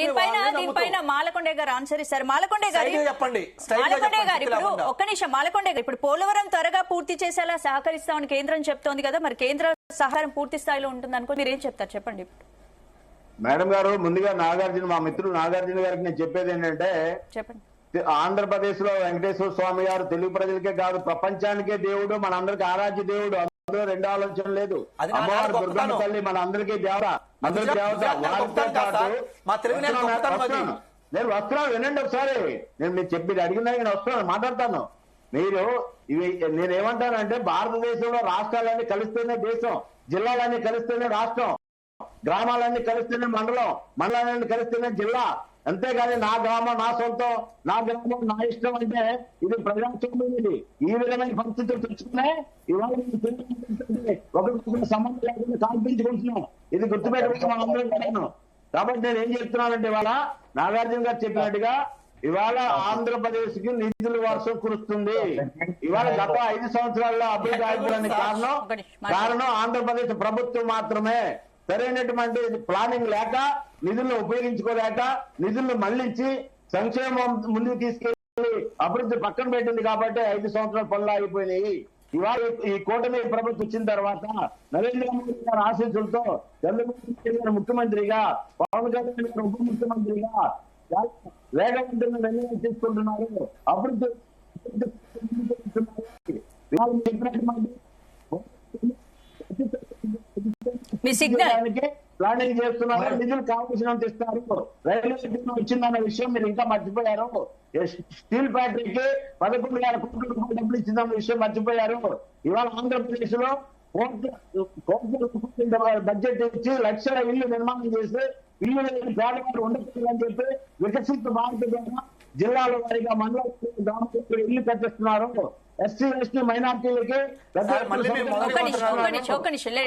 దీనిపైన మాలకొండయ్య గారు ఆన్సర్ ఇస్తారు. మాలకొండయ్య గారు చెప్పండి. మాలకొండయ్య గారు ఇప్పుడు ఒక్క నిమిషం. మాలకొండయ్య గారు, ఇప్పుడు పోలవరం త్వరగా పూర్తి చేసేలా సహకరిస్తామని కేంద్రం చెప్తోంది కదా, మరి కేంద్ర సహకారం పూర్తి స్థాయిలో ఉంటుంది అనుకో, మీరు ఏం చెప్తారు చెప్పండి. మేడం గారు, ముందుగా నాగార్జున, మా మిత్రుడు నాగార్జున గారికి నేను చెప్పేది ఏంటంటే, చెప్పండి. ఆంధ్రప్రదేశ్ లో వెంకటేశ్వర స్వామి గారు తెలుగు ప్రజలకే కాదు ప్రపంచానికే దేవుడు, మన అందరికి ఆరాధ్య దేవుడు. అందులో 2 ఆలోచన లేదు. అమ్మవారు దుర్గమ్మ తల్లి మన అందరికీ దేవత, అందరికి దేవత. వారితో పాటు నేను వస్తున్నాను, వినండి ఒకసారి. నేను మీరు చెప్పి అడిగినా నేను వస్తున్నాను, మాట్లాడతాను. మీరు నేనేమంటానంటే, భారతదేశంలో రాష్ట్రాలన్నీ కలిస్తేనే దేశం, జిల్లాలన్నీ కలిస్తేనే రాష్ట్రం, గ్రామాలన్నీ కలిస్తేనే మండలం, మండలాలన్నీ కలిస్తేనే జిల్లా. అంతేగాని నా గ్రామం నా సొంతం, నా గ్రామం నా ఇష్టం అంటే ఇది ప్రజాస్వామ్యం. ఇది ఈ విధమైన పరిస్థితులు తెచ్చుకునే ఇవాళ ఒకరికి సంబంధం లేకుండా కల్పించుకుంటున్నాం. ఇది గుర్తుపెట్టుకుంటే మనం అందరం కట్టాను. కాబట్టి నేను ఏం చెప్తున్నానంటే, ఇవాళ నాగార్జున గారు చెప్పినట్టుగా ఇవాళ ఆంధ్రప్రదేశ్ కి నిధుల వర్షం కురుస్తుంది. ఇవాళ గత 5 సంవత్సరాల్లో అభివృద్ధి ఆగిపోవడానికి కారణం ఆంధ్రప్రదేశ్ ప్రభుత్వం మాత్రమే. సరైనటువంటి ప్లానింగ్ లేక, నిధులను ఉపయోగించుకోలేక, నిధులను మళ్లించి సంక్షేమం ముందుకు తీసుకెళ్లి అభివృద్ధి పక్కన పెట్టింది. కాబట్టి 5 సంవత్సరాల పనులు ఆగిపోయినాయి. ఇవాళ ఈ కూటమి ప్రభుత్వం వచ్చిన తర్వాత నరేంద్ర మోడీ గారి ఆశీస్సులతో చంద్రబాబు నాయుడు గారు ముఖ్యమంత్రిగా, పవన్ కళ్యాణ్ గారు ఉప ముఖ్యమంత్రిగా వేగవంతంగా నిర్ణయాలు తీసుకుంటున్నారు. అభివృద్ధి ప్లానింగ్ చేస్తున్నారు. నిధులు కావాల్సినంత ఇస్తారు. రైల్వే వచ్చిందన్న విషయం మీరు ఇంకా మర్చిపోయారు. స్టీల్ ఫ్యాక్టరీకి 11,000 కోట్ల రూపాయలు డబ్బులు ఇచ్చిందన్న విషయం మర్చిపోయారు. ఇవాళ ఆంధ్రప్రదేశ్ లో కోట్ల బడ్జెట్ ఇచ్చి లక్షల ఇళ్లు నిర్మాణం చేసి ఇల్లు లేని పేదవారు ఉండకూడదు అని చెప్పి వికసిత భారత ద్వారా జిల్లాల వారీగా మండల గ్రామాలకు ఇల్లు కట్టిస్తున్నారు. ఎస్సీ ఎస్టీ మైనార్టీలకి సార్, మళ్ళీ మీరు ఒక్క నిమిషం.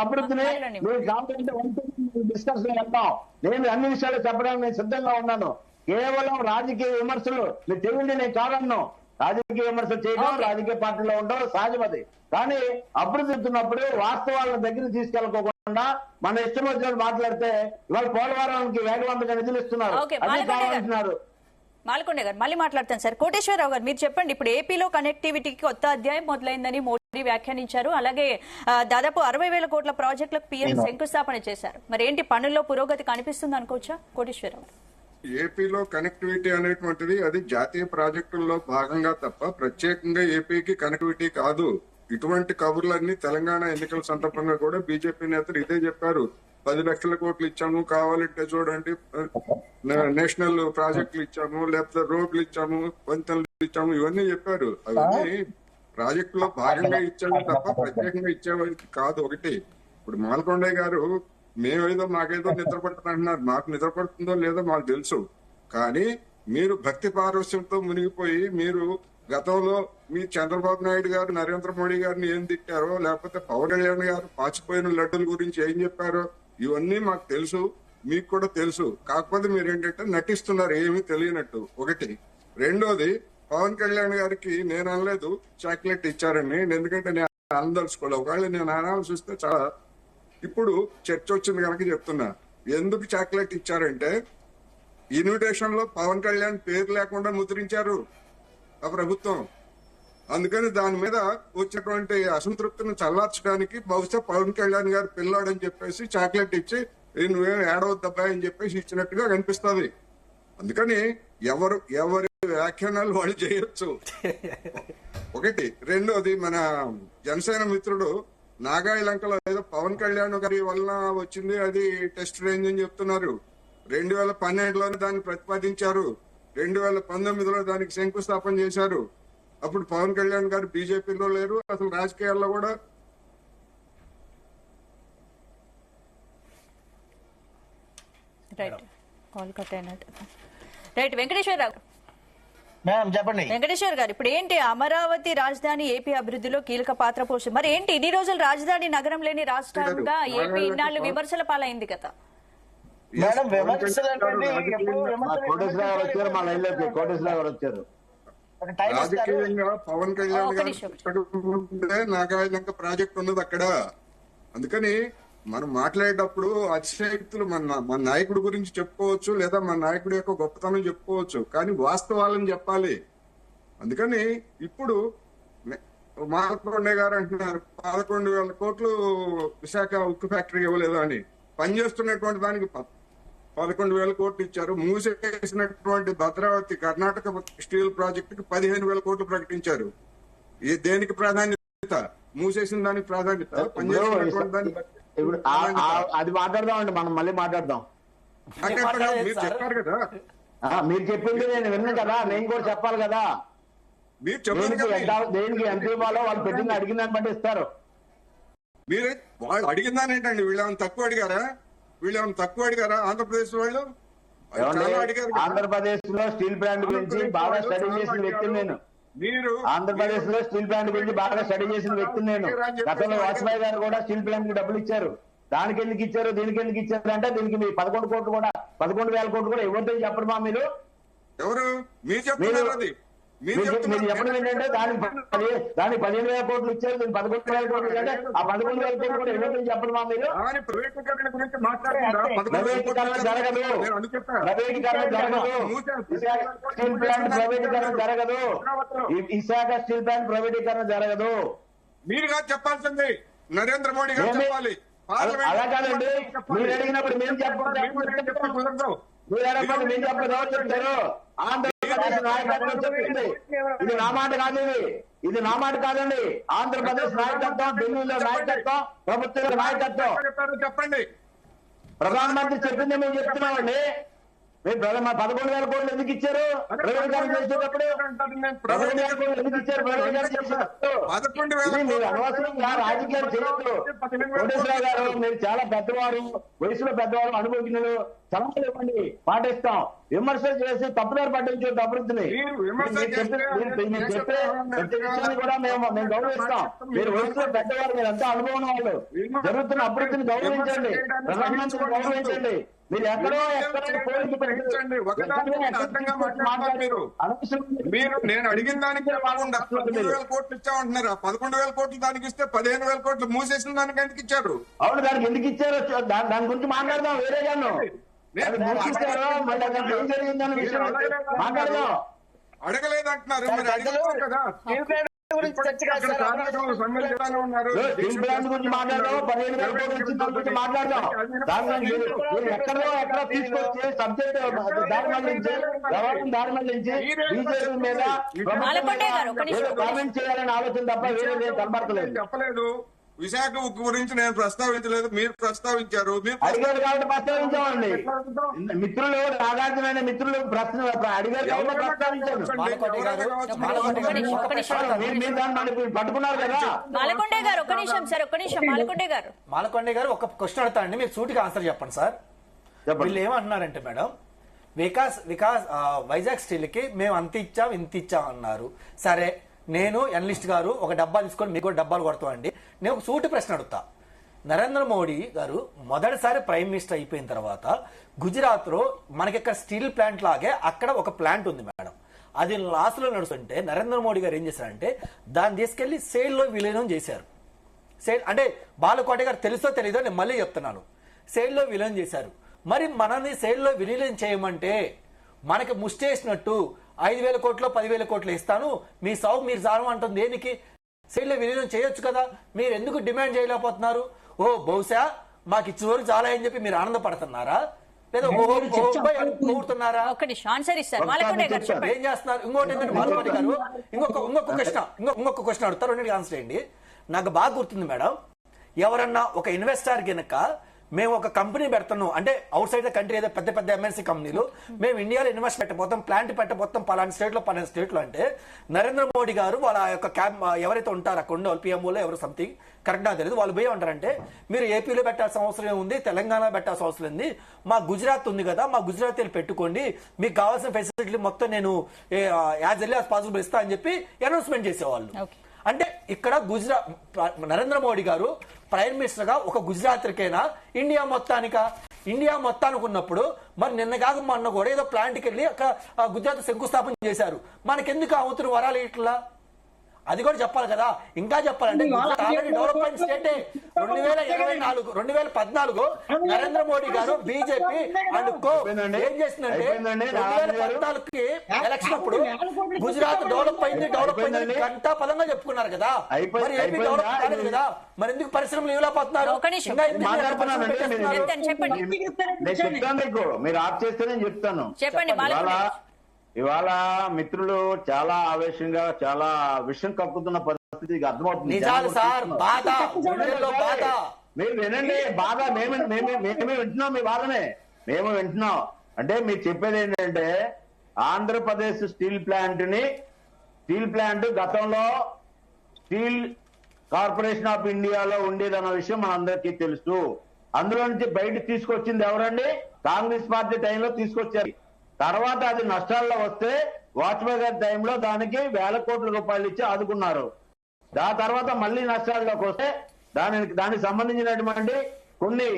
అభివృద్ధిని మీరు కావాలంటే డిస్కస్ వెళ్తాం. నేను అన్ని విషయాలు చెప్పడానికి నేను సిద్ధంగా ఉన్నాను. కేవలం రాజకీయ విమర్శలు మీరు తెలియండి, నేను కాదన్ను. రాజకీయ విమర్శలు చేయడం రాజకీయ పార్టీలో ఉండడం సహజమది. కానీ అభివృద్ధి చెప్తున్నప్పుడు వాస్తవాలను దగ్గర తీసుకెళ్ళకోకుండా మన ఇష్టం వచ్చినట్టు మాట్లాడితే ఇవాళ పోలవరానికి వేగవంతంగా నిధులు ఇస్తున్నారు, అదే కావాలంటున్నారు. మాల్కొండ గారు మళ్ళీ మాట్లాడతాను సార్. కోటేశ్వరరావు గారు మీరు చెప్పండి. ఇప్పుడు ఏపీలో కనెక్టివిటీకి కొత్త అధ్యాయం మొదలైందని మోడీ వ్యాఖ్యానించారు. అలాగే దాదాపు 60,000 కోట్ల ప్రాజెక్టులకు పీఎం శంకుస్థాపన చేశారు. మరి ఏంటి పనుల్లో పురోగతి కనిపిస్తుంది అనుకోవచ్చా కోటేశ్వరరావు? ఏపీలో కనెక్టివిటీ అనేటువంటిది అది జాతీయ ప్రాజెక్టుల్లో భాగంగా తప్ప ప్రత్యేకంగా ఏపీకి కనెక్టివిటీ కాదు. ఇటువంటి కబుర్లన్నీ తెలంగాణ ఎన్నికల సందర్భంగా కూడా బీజేపీ నేతలు ఇదే చెప్పారు. 10 లక్షల కోట్లు ఇచ్చాము, కావాలంటే చూడండి నేషనల్ ప్రాజెక్టులు ఇచ్చాము, లేకపోతే రోడ్లు ఇచ్చాము, వంతెనలు ఇచ్చాము, ఇవన్నీ చెప్పారు. అవన్నీ ప్రాజెక్టులో భాగంగా ఇచ్చాము తప్ప ప్రత్యేకంగా ఇచ్చేవారి కాదు. ఒకటి ఇప్పుడు మాల్కొండయ్య గారు మేమేదో మాకేదో నిద్ర పడుతుందంటున్నారు. మాకు నిద్ర పడుతుందో లేదో మాకు తెలుసు. కానీ మీరు భక్తి పారవశ్యంతో మునిగిపోయి మీరు గతంలో మీ చంద్రబాబు నాయుడు గారు నరేంద్ర మోడీ గారిని ఏం తిట్టారో, లేకపోతే పవన్ కళ్యాణ్ గారు పాచిపోయిన లడ్డుల గురించి ఏం చెప్పారో ఇవన్నీ మాకు తెలుసు, మీకు కూడా తెలుసు. కాకపోతే మీరు ఏంటంటే నటిస్తున్నారు ఏమీ తెలియనట్టు. ఒకటి. రెండోది, పవన్ కళ్యాణ్ గారికి నేను అనలేదు చాక్లెట్ ఇచ్చారని, ఎందుకంటే నేను అనదలుచుకోలేదు. ఒకవేళ నేను అనాల్సి వస్తే చాలా ఇప్పుడు చర్చ వచ్చింది కనుక చెప్తున్నా. ఎందుకు చాక్లెట్ ఇచ్చారంటే ఇన్విటేషన్ లో పవన్ కళ్యాణ్ పేరు లేకుండా ముద్రించారు ఆ ప్రభుత్వం. అందుకని దాని మీద వచ్చినటువంటి అసంతృప్తిని చల్లార్చడానికి బహుశా పవన్ కళ్యాణ్ గారు పిల్లాడని చెప్పేసి చాక్లెట్ ఇచ్చి నువ్వేం ఏడవద్దబ్బా అని చెప్పేసి ఇచ్చినట్టుగా కనిపిస్తుంది. అందుకని ఎవరి వ్యాఖ్యానాలు వాళ్ళు చేయొచ్చు. ఒకటి. రెండోది, మన జనసేన మిత్రుడు నాగాయి లంకలో ఏదో పవన్ కళ్యాణ్ గారి వలన వచ్చింది అది టెస్ట్ రేంజ్ అని చెప్తున్నారు. 2012లోనే దాన్ని ప్రతిపాదించారు, 2019లో దానికి శంకుస్థాపన చేశారు. అప్పుడు పవన్ కళ్యాణ్ గారు బీజేపీలో లేరు, అసలు రాజకీయాల్లో కూడా. రైట్ వెంకటేశ్వరరావు మేడం చెప్పండి. వెంకటేశ్వర్ గారు ఇప్పుడు ఏంటి అమరావతి రాజధాని ఏపీ అభివృద్ధిలో కీలక పాత్ర పోషి మరి ఏంటి ఇన్ని రోజులు రాజధాని నగరం లేని రాష్ట్రంగా ఏపీ ఇన్నాళ్ళు విమర్శల పాలైంది కదా? మేడం విమర్శలు కోటేశ్వరరావు వచ్చారు, మా లైన్ లోకి కోటేశ్వరరావు గారు వచ్చారు. రాజకీయంగా పవన్ కళ్యాణ్ గారు నాగాయలంక ప్రాజెక్ట్ ఉన్నది అక్కడ. అందుకని మనం మాట్లాడేటప్పుడు అతిశయక్తులు మన నాయకుడి గురించి చెప్పుకోవచ్చు, లేదా మన నాయకుడి యొక్క గొప్పతనం చెప్పుకోవచ్చు, కానీ వాస్తవాలను చెప్పాలి. అందుకని ఇప్పుడు మాల్కొండ గారు అంటున్నారు 11,000 కోట్లు విశాఖ ఉక్కు ఫ్యాక్టరీ ఇవ్వలేదు అని. పనిచేస్తున్నటువంటి దానికి 11,000 కోట్లు ఇచ్చారు. మూసేసినటువంటి భద్రావతి కర్ణాటక స్టీల్ ప్రాజెక్టుకి 15,000 కోట్లు ప్రకటించారు. దేనికి ప్రాధాన్యత? మూసేసిన దానికి ప్రాధాన్యత, పనిచేస్తున్నటువంటి దానికి. ఇప్పుడు అది మాట్లాడదామండి, మనం మళ్ళీ మాట్లాడదాం. మీరు చెప్పారు కదా, మీరు చెప్పింది నేను విన్నాను కదా, నేను కూడా చెప్పాలి కదా. మీరు చెప్పారు దేనికి ఎంత ఇవ్వాలో వాళ్ళు పెట్టింది అడిగిన దాన్ని బట్టి ఇస్తారు. మీరే వాళ్ళు అడిగిందాని ఏంటండి? వీళ్ళేమైనా తక్కువ అడిగారా? ఆంధ్రప్రదేశ్ వాళ్ళు ఆంధ్రప్రదేశ్ లో స్టీల్ ప్లాంట్ గురించి బాగా స్టడీ చేసిన వ్యక్తిని నేను. ఆంధ్రప్రదేశ్ లో స్టీల్ ప్లాంట్ గురించి బాగా స్టడీ చేసిన వ్యక్తిని నేను. గతంలో వాజ్పేయి గారు కూడా స్టీల్ ప్లాంట్ కి డబ్బులు ఇచ్చారు. దానికి ఎందుకు ఇచ్చారు, దీనికి ఎందుకు ఇచ్చారు అంటే దీనికి మీ 11 కోట్లు కూడా 11,000 కోట్లు కూడా ఇవ్వద్దని చెప్పరు మా మీరు. ఎవరు మీరు చెప్పడం ఏంటంటే దానికి 15,000 కోట్లు ఇచ్చారు, దీనికి 11,000 కోట్లు అంటే ఆ 11,000 కోట్లు కూడా ఇవ్వద్దని చెప్పడం మా మీరు. ప్రైవేటీకరణ గురించి ప్రైవేటీకరణ జరగదు, ప్రైవేటీకరణ జరగదు, స్టీల్ ప్లాంట్ ప్రైవేటీకరణ జరగదు, విశాఖ స్టీల్ ప్లాంట్ ప్రైవేటీకరణ జరగదు. మీరు కాదు చెప్పాల్సింది, నరేంద్ర మోడీ గారు చెప్పాలి. అలా కాదండి, మీరు అడిగినప్పుడు మేము చెప్పాలి, మీరు అడగండి మేము చెప్పదు చెప్తారు. ఆంధ్రప్రదేశ్ నాయకత్వం చెప్పింది, ఇది నా మాట కాదు, ఇది నా మాట కాదండి. ఆంధ్రప్రదేశ్ నాయకత్వం, ఢిల్లీలో నాయకత్వం, ప్రభుత్వ నాయకత్వం చెప్పండి. ప్రధానమంత్రి చెప్పింది మేము చెప్తున్నామండి. మీరు 11,000 కోట్లు ఎందుకు ఇచ్చారు ప్రైవేటీకరణ చేసేటప్పుడు? 11,000 కోట్లు ఎందుకు ఇచ్చారు ప్రైవేటీకరణ చేసేటప్పుడు? ఇది మీరు అనవసరంగా రాజకీయాలు చేయొద్దు. కోటేశ్వరరావు గారు, మీరు చాలా పెద్దవారు, వయసులో పెద్దవారు, అనుభవజ్ఞులు, సలహాలు ఇవ్వండి, పాటిస్తాం. విమర్శలు చేసి తప్పుదారి పట్టించే అభివృద్ధిని మీరు చెప్పే ప్రతి విషయాన్ని కూడా మేము గౌరవిస్తాం. మీరు వయసులో పెద్దవారు, మీరు ఎంతో అనుభవం వాళ్ళు. జరుగుతున్న అభివృద్ధిని గౌరవించండి, ప్రధానమంత్రిని గౌరవించండి. మీరు ఎక్కడో నేను అడిగిన దానికి 11,000 కోట్లు ఇచ్చామంటున్నారు. 11,000 కోట్లు దానికి ఇస్తే 15,000 కోట్లు మూసేసిన దానికి ఎందుకు ఇచ్చారు? అవును, దానికి ఎందుకు ఇచ్చారో దాని గురించి మాట్లాడదాం. వేరే గాను ఇచ్చారో మళ్ళీ దాంట్లో ఏం జరిగిందన్న విషయం మాట్లాడదాం. అడగలేదంటున్నారు, మరి అడిగారు కదా. స్టీల్ ప్లాంట్ గురించి మాట్లాడదాం, 15,000 కోట్ల గురించి మాట్లాడదాం. ఎక్కడో తీసుకొచ్చి సబ్జెక్ట్ దారి మళ్లించి బీజేపీ మీద కామెంట్ చేయాలని ఆలోచన తప్ప వేరే కనబడతలేదు. చెప్పలేదు. విశాఖ ఉక్కు గురించి నేను ప్రస్తావించలేదు, మీరు ప్రస్తావించారు. అడిగారు కాబట్టి ప్రస్తావించామండి. మిత్రులు, నాగార్జున మిత్రులు ప్రశ్న అడిగారు కాబట్టి ప్రస్తావించారు. మీరు దాన్ని పట్టుకున్నారు కదా. మాలకొండే గారు ఒక్క నిమిషం సార్, ఒక్క నిమిషం. మాలకొండే గారు ఒక క్వశ్చన్ అడుగుతా అండి, మీరు సూటిగా ఆన్సర్ చెప్పండి సార్. వీళ్ళు ఏమంటున్నారంటే మేడం, వికాస్ వైజాగ్ స్టీల్ కి మేము అంత ఇచ్చాం ఇంత ఇచ్చాం అన్నారు. సరే, నేను ఎనలిస్ట్ గారు ఒక డబ్బా తీసుకొని మీకు డబ్బాలు కొడతామండి. నేను ఒక సూటి ప్రశ్న అడుగుతా. నరేంద్ర మోడీ గారు మొదటిసారి ప్రైమ్ మినిస్టర్ అయిపోయిన తర్వాత గుజరాత్ లో మనకి ఇక్కడ స్టీల్ ప్లాంట్ లాగే అక్కడ ఒక ప్లాంట్ ఉంది మేడం. అది లాస్ లో నడుస్తుంటే నరేంద్ర మోడీ గారు ఏం చేశారంటే దాన్ని తీసుకెళ్లి సేల్ లో విలీనం చేశారు. సేల్ అంటే బాలకోట గారు తెలుసో తెలీదో నేను మళ్ళీ చెప్తున్నాను, సేల్ లో విలీనం చేశారు. మరి మనల్ని సేల్ లో విలీనం చేయమంటే మనకి ముష్టేసినట్టు 5,000 కోట్లు 10,000 కోట్లు ఇస్తాను, మీ సాగు మీరు సాగు అంటుంది దేనికి? సేల్లో విలీనం చేయొచ్చు కదా, మీరు ఎందుకు డిమాండ్ చేయలేకపోతున్నారు? ఓ బహుశా మాకు ఇచ్చిన వరకు చాలా అని చెప్పి మీరు ఆనందపడుతున్నారా, లేదా కోరుతున్నారా? ఏం చేస్తున్నారు? ఇంకోటి ఏంటంటే బాలకోటి గారు ఇంకొక క్వశ్చన్ అడుగుతారు, రెండింటికి ఆన్సర్ చేయండి. నాకు బాగా గుర్తుంది మేడం, ఎవరన్నా ఒక ఇన్వెస్టర్ గినక మేము ఒక కంపెనీ పెడుతున్నాం అంటే అవుట్ సైడ్ ద కంట్రీ ఏదో పెద్ద పెద్ద ఎంఎన్సీ కంపెనీలు మేము ఇండియాలో ఇన్వెస్ట్ పెట్టబోతాం, ప్లాంట్ పెట్టబోతాం పలానా స్టేట్ లో పలానా స్టేట్ లో అంటే నరేంద్ర మోడీ గారు వాళ్ళ యొక్క క్యాంప్ ఎవరైతే ఉంటారో అక్కడ ఉండే పిఎంఓలో ఎవరు సంథింగ్ కరెక్ట్ గా తెలియదు, వాళ్ళు పోయి ఉంటారంటే మీరు ఏపీలో పెట్టాల్సిన అవసరం ఉంది, తెలంగాణ పెట్టాల్సిన అవసరం ఉంది, మా గుజరాత్ ఉంది కదా, మా గుజరాత్ పెట్టుకోండి, మీకు కావాల్సిన ఫెసిలిటీ మొత్తం నేను యాజ్ ఎర్లీ యాజ్ పాసిబుల్ ఇస్తా అని చెప్పి అనౌన్స్మెంట్ చేసేవాళ్ళు. అంటే ఇక్కడ గుజరాత్ నరేంద్ర మోడీ గారు ప్రైమ్ మినిస్టర్ గా ఒక గుజరాత్కైనా ఇండియా మొత్తానికి ఉన్నప్పుడు మరి నిన్న కాక మొన్న కూడా ఏదో ప్లాంట్కి వెళ్ళి గుజరాత్ శంకుస్థాపన చేశారు. మనకెందుకు అవుతున్న వరాలు ఇట్లా అది కూడా చెప్పాలి కదా. ఇంకా చెప్పాలంటే ఆల్రెడీ డెవలప్మెంట్ స్టేటే. 2014 నరేంద్ర మోడీ గారు బీజేపీ అండ్ కో ఏం చేసిందంటే 2014కి ఎలక్షన్ అప్పుడు గుజరాత్ డెవలప్ అయింది గంటా పదంగా చెప్పుకున్నారు కదా. మరి ఏపీ డెవలప్ కాలేదు కదా, మరి ఎందుకు పరిశ్రమలు ఇవ్వలేకపోతున్నారు? మీరు ఆప్ చేస్తేనే చెప్తాను. ఇవాళ మిత్రులు చాలా ఆవేశంగా చాలా విషయం కక్కుతున్న పరిస్థితి అర్థమవుతుంది. మీరు వినండి, బాగా మేమే వింటున్నాం, మీ బాగానే మేము వింటున్నాం. అంటే మీరు చెప్పేది ఏంటంటే ఆంధ్రప్రదేశ్ స్టీల్ ప్లాంట్ గతంలో స్టీల్ కార్పొరేషన్ ఆఫ్ ఇండియాలో ఉండేదన్న విషయం మనందరికీ తెలుసు. అందులో నుంచి బయట తీసుకొచ్చింది ఎవరండి? కాంగ్రెస్ పార్టీ టైంలో తీసుకొచ్చారు. తర్వాత అది నష్టాల్లో వస్తే వాజ్పేయి గారి టైంలో దానికి 1,000 కోట్ల రూపాయలు ఇచ్చి ఆదుకున్నారు. దాని తర్వాత మళ్ళీ నష్టాల్లోకి వస్తే దానికి సంబంధించినటువంటి కొన్ని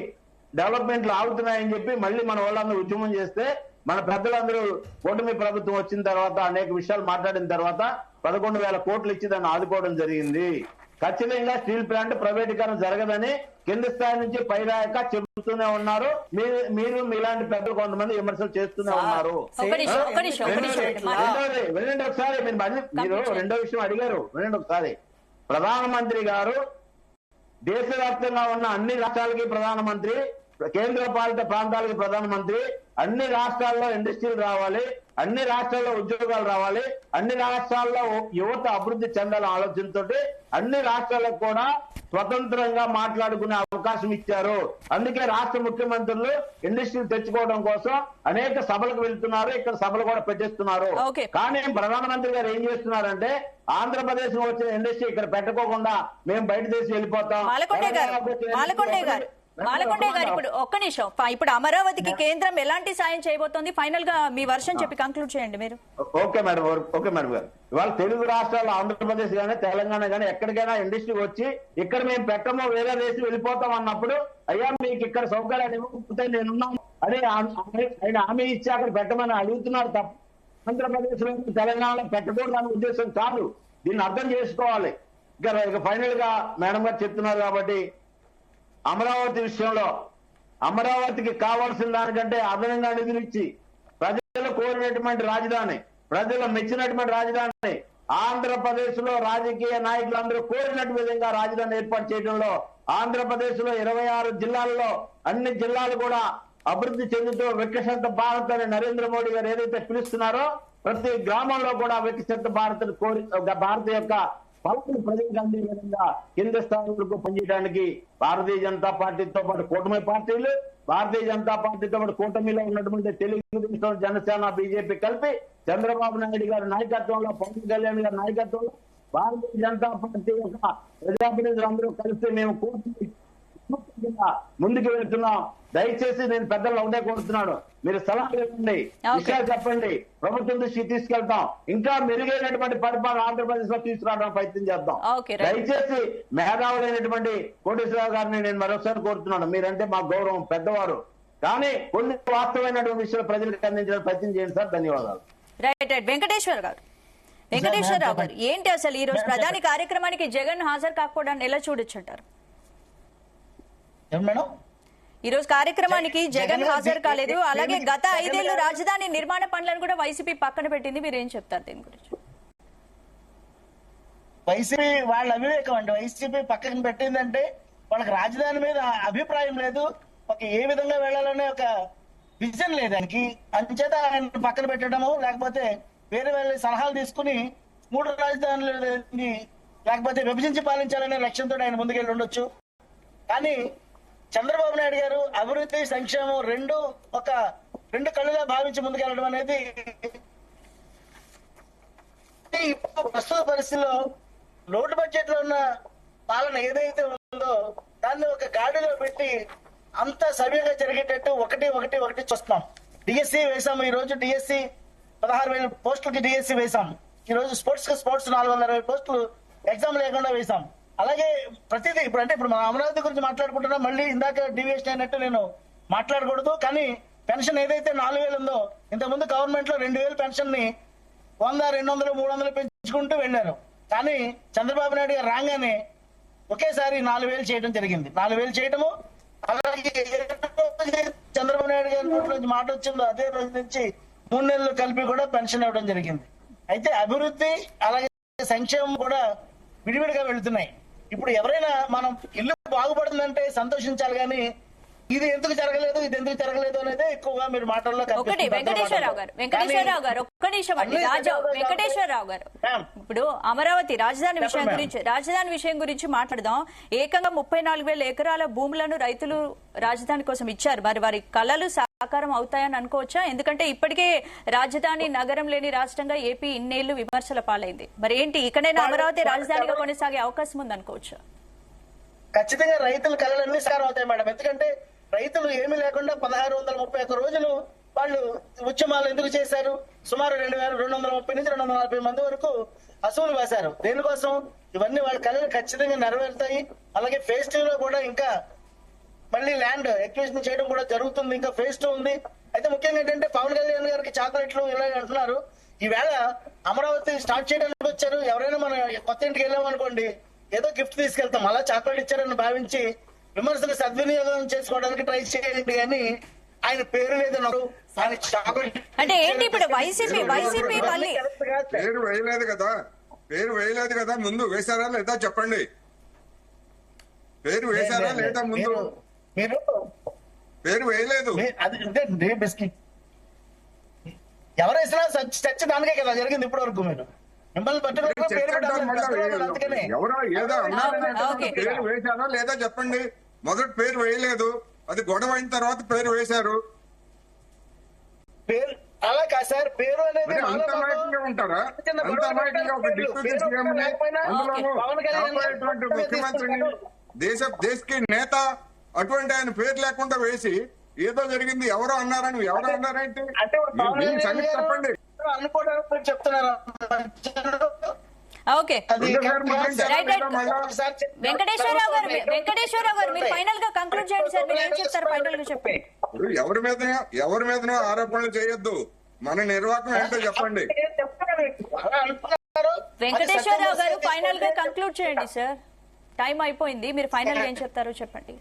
డెవలప్మెంట్లు ఆగుతున్నాయని చెప్పి మళ్ళీ మన వాళ్ళందరూ ఉద్యమం చేస్తే మన పెద్దలందరూ కూటమి ప్రభుత్వం వచ్చిన తర్వాత అనేక విషయాలు మాట్లాడిన తర్వాత 11,000 కోట్లు ఇచ్చి దాన్ని ఆదుకోవడం జరిగింది. ఖచ్చితంగా స్టీల్ ప్లాంట్ ప్రైవేటీకరణ జరగదని కింద స్థాయి నుంచి పైదాకా చెబుతూనే ఉన్నారు. మీరు మీలాంటి పెద్దలు కొంతమంది విమర్శలు చేస్తూనే ఉన్నారు. వినండి ఒకసారి, మీరు రెండో విషయం అడిగారు, వినండి ఒకసారి. ప్రధానమంత్రి గారు దేశవ్యాప్తంగా ఉన్న అన్ని రాష్ట్రాలకి ప్రధానమంత్రి, కేంద్ర పాలిత ప్రాంతాలకి ప్రధానమంత్రి, అన్ని రాష్ట్రాల్లో ఇండస్ట్రీలు రావాలి, అన్ని రాష్ట్రాల్లో ఉద్యోగాలు రావాలి, అన్ని రాష్ట్రాల్లో యువత అభివృద్ధి చెందాలనే ఆలోచనతో అన్ని రాష్ట్రాలకు కూడా స్వతంత్రంగా మాట్లాడుకునే అవకాశం అవకాశం ఇచ్చారు. అందుకే రాష్ట్ర ముఖ్యమంత్రులు ఇండస్ట్రీలు తెచ్చుకోవడం కోసం అనేక సభలకు వెళ్తున్నారు, ఇక్కడ సభలు కూడా పెట్టిస్తున్నారు. Okay. కానీ ప్రధానమంత్రి గారు ఏం చేస్తున్నారంటే ఆంధ్రప్రదేశ్ లో వచ్చిన ఇండస్ట్రీ ఇక్కడ పెట్టుకోకుండా మేము బయట దేశం వెళ్ళిపోతాం. మాలకొండే గారు ఇప్పుడు ఒక్క నిమిషం, ఇప్పుడు అమరావతికి కేంద్రం ఎలాంటి సాయం చేయబోతోంది? ఫైనల్ గా మీ వర్షన్ చెప్పి కంక్లూడ్ చేయండి మీరు. ఓకే మేడం గారు, ఇవాళ తెలుగు రాష్ట్రాలు ఆంధ్రప్రదేశ్ గానీ తెలంగాణ గానీ ఎక్కడికైనా ఇండస్ట్రీ వచ్చి ఇక్కడ మేము పెట్టమో వేరే దేశం వెళ్ళిపోతాం అన్నప్పుడు, అయ్యా మీకు ఇక్కడ సౌకర్యాలు ఇవ్వకపోతే నేనున్నాను అని ఆయన హామీ ఇచ్చి అక్కడ పెట్టమని అడుగుతున్నారు తప్ప ఆంధ్రప్రదేశ్ లో తెలంగాణలో పెట్టకూడదు అనే ఉద్దేశం కాదు. దీన్ని అర్థం చేసుకోవాలి. ఇక ఫైనల్ గా మేడం గారు చెప్తున్నారు కాబట్టి అమరావతి విషయంలో అమరావతికి కావాల్సిన దానికంటే అదనంగా నిధులు ఇచ్చి ప్రజలు కోరినటువంటి రాజధాని, ప్రజలు మెచ్చినటువంటి రాజధాని, ఆంధ్రప్రదేశ్ లో రాజకీయ నాయకులందరూ కోరినట్టు విధంగా రాజధాని ఏర్పాటు చేయడంలో ఆంధ్రప్రదేశ్ లో 26 జిల్లాల్లో అన్ని జిల్లాలు కూడా అభివృద్ధి చెందుతూ వికసిత భారత్ అని నరేంద్ర మోడీ గారు ఏదైతే పిలుస్తున్నారో ప్రతి గ్రామంలో కూడా వికసిత భారత్ భారత్ యొక్క ఫలాన్ని ప్రజలకు అందే విధంగా కింద స్థాయి వరకు పనిచేయడానికి భారతీయ జనతా పార్టీతో పాటు కూటమి పార్టీలు, భారతీయ జనతా పార్టీతో పాటు కూటమిలో ఉన్నటువంటి తెలుగుదేశం, జనసేన, బీజేపీ కలిపి చంద్రబాబు నాయుడు గారి నాయకత్వంలో, పవన్ కళ్యాణ్ గారి నాయకత్వంలో భారతీయ జనతా పార్టీ యొక్క ప్రజాప్రతినిధులందరూ కలిసి మేము కూటమి ముందుకు వెళ్తున్నాం. దయచేసి నేను పెద్దలు ఒకటే కోరుతున్నాను, మీరు సలహాలు ఇవ్వండి, విషయాలు చెప్పండి, ప్రభుత్వం దృష్టికి తీసుకెళ్తాం, ఇంకా మెరుగైనటువంటి పరిపాలన ఆంధ్రప్రదేశ్ లో తీసుకురావడానికి ప్రయత్నం చేద్దాం. దయచేసి మేధావులైనటువంటి కోటేశ్వరరావు గారిని నేను మరొకసారి కోరుతున్నాను, మీరంటే మా గౌరవం, పెద్దవారు, కానీ కొన్ని వాస్తవమైనటువంటి విషయాలు ప్రజలకు అందించడానికి ప్రయత్నం చేయండి సార్. ధన్యవాదాలు. రైట్. వెంకటేశ్వరరావు గారు, ఏంటి అసలు ఈ రోజు ప్రధాని కార్యక్రమానికి జగన్ హాజరు కాకపోవడాన్ని ఎలా చూడొచ్చంటారు? మేడం, ఈ రోజు కార్యక్రమానికి జగన్ హాజరు కాలేదు, అలాగే గత 5 ఏళ్లు రాజధాని నిర్మాణ పనులను కూడా వైసీపీ పక్కన పెట్టింది. మీరు ఏం చెప్తారు దీని గురించి? వైసీపీ వాళ్ళ అవివేకం అండి. వైసీపీ పక్కన పెట్టిందంటే వాళ్ళకి రాజధాని మీద అభిప్రాయం లేదు, ఏ విధంగా వెళ్లాలనే ఒక విజన్ లేదు దానికి. అంచేత ఆయన పక్కన పెట్టడము, లేకపోతే వేరే వాళ్ళ సలహాలు తీసుకుని 3 రాజధానులని లేకపోతే విభజించి పాలించాలనే లక్ష్యంతో ఆయన ముందుకెళ్ళి ఉండొచ్చు. కానీ చంద్రబాబు నాయుడు గారు అభివృద్ధి, సంక్షేమం రెండు కళ్ళుగా భావించి ముందుకెళ్ళడం అనేది ప్రస్తుత పరిస్థితిలో లోటు బడ్జెట్ లో ఉన్న పాలన ఏదైతే ఉందో దాన్ని ఒక గాడిలో పెట్టి అంత సవ్యంగా జరిగేటట్టు ఒకటి చూస్తున్నాం. డిఎస్సి వేసాము, ఈ రోజు డిఎస్సి 16,000 పోస్టులకి డిఎస్సి వేసాం. ఈ రోజు స్పోర్ట్స్ 420 పోస్టులు ఎగ్జామ్ లేకుండా వేసాం. అలాగే ప్రతిదీ ఇప్పుడు మన అమరావతి గురించి మాట్లాడుకుంటున్నా, మళ్ళీ ఇందాక డివియేషన్ అయినట్టు నేను మాట్లాడకూడదు. కానీ పెన్షన్ ఏదైతే 4,000 ఉందో, ఇంతకుముందు గవర్నమెంట్ లో 2,000 పెన్షన్ ని 100, 200, 300 పెంచుకుంటూ వెళ్లారు. కానీ చంద్రబాబు నాయుడు గారు రాగానే ఒకేసారి 4,000 చేయడం జరిగింది. 4,000 చేయటము, అలాగే చంద్రబాబు నాయుడు గారి నోటి నుంచి మాట వచ్చిందో అదే రోజు నుంచి 3 నెలలు కలిపి కూడా పెన్షన్ ఇవ్వడం జరిగింది. అయితే అభివృద్ధి అలాగే సంక్షేమం కూడా విడివిడిగా వెళుతున్నాయి. ఇప్పుడు ఎవరైనా మనం ఇల్లు బాగుపడుతుందంటే సంతోషించాలి, కానీ ఇది ఎందుకు జరగలేదు అనేది ఎక్కువగా మీరు మాటల్లో. ఒకటి వెంకటేశ్వరరావు గారు ఒక్క నిమిషం అండి. వెంకటేశ్వరరావు గారు, ఇప్పుడు అమరావతి రాజధాని విషయం గురించి మాట్లాడదాం. ఏకంగా 34,000 ఎకరాల భూములను రైతులు రాజధాని కోసం ఇచ్చారు. మరి వారి కళలు సాకారం అవుతాయని అనుకోవచ్చా? ఎందుకంటే ఇప్పటికే రాజధాని నగరం లేని రాష్ట్రంగా ఏపీ ఇన్నేళ్లు విమర్శల పాలైంది. మరి ఏంటి, ఇక్కడైనా అమరావతి రాజధానిగా కొనసాగే అవకాశం ఉంది అనుకోవచ్చా? ఖచ్చితంగా రైతుల కళలన్నీ సాకారం అవుతాయి మేడం. ఎందుకంటే రైతులు ఏమీ లేకుండా 1631 రోజులు వాళ్ళు ఉద్యమాలు ఎందుకు చేశారు? సుమారు 2,230 నుంచి 240 మంది వరకు అసూలు వేశారు. దేనికోసం? ఇవన్నీ వాళ్ళ కళలు ఖచ్చితంగా నెరవేరుతాయి. అలాగే ఫేజ్ 2 లో కూడా ఇంకా మళ్ళీ ల్యాండ్ ఎక్విజిషన్ చేయడం కూడా జరుగుతుంది. ఇంకా ఫేజ్ 2 ఉంది. అయితే ముఖ్యంగా ఏంటంటే పవన్ కళ్యాణ్ గారికి చాక్లెట్లు ఇలా అంటున్నారు. ఈవేళ అమరావతి స్టార్ట్ చేయడానికి వచ్చారు. ఎవరైనా మనం కొత్త ఇంటికి వెళ్ళాం అనుకోండి, ఏదో గిఫ్ట్ తీసుకెళ్తాం, అలా చాక్లెట్ ఇచ్చారని భావించి విమర్శలు సద్వినియోగం చేసుకోవడానికి ట్రై చేయండి. కానీ ఆయన పేరు లేదన్నారు. అంటే ఏంటి ఇప్పుడు వైసీపీ పేరు వేయలేదు కదా, ముందు వేశారా లేదా చెప్పండి. పేరు వేశారా లేదా? ముందు మీరు పేరు వేయలేదు. ఎవరు వేసినా చర్చ దానికే కదా జరిగింది ఇప్పటి వరకు. మీరు మిమ్మల్ని ఎవరో ఏదో పేరు వేశారా లేదా చెప్పండి. మొదటి పేరు వేయలేదు, అది గొడవ అయిన తర్వాత పేరు వేశారు. పేరు అలా కాదు సార్, పేరు అనేది మరి అంత అమాయకంగా ఉంటారా? అంత అమాయకంగా ఒక డిప్యూటీ సీఎం ని, అందులోనూ కాపాడేటువంటి ముఖ్యమంత్రిని, దేశకి నేత అటువంటి ఆయన పేరు లేకుండా వేసి ఏదో జరిగింది ఎవరో అన్నారని ఎవరో అన్నారంటే అంటే దీని సంగతి చెప్పండి. అనుకోవడానికి చెప్తున్నారు. ఓకే వెంకటేశ్వరరావు గారు మీరు ఫైనల్ గా కంక్లూడ్ చేయండి సార్. మీరు ఏం చెప్తారు ఫైనల్ గా చెప్పండి. ఇప్పుడు ఎవరి మీదనో ఆరోపణలు చేయొద్దు, మన నిర్వాహకం ఏంటో చెప్పండి. వెంకటేశ్వరరావు గారు ఫైనల్ గా కంక్లూడ్ చేయండి సార్. టైం అయిపోయింది, మీరు ఫైనల్ గా ఏం చెప్తారో చెప్పండి.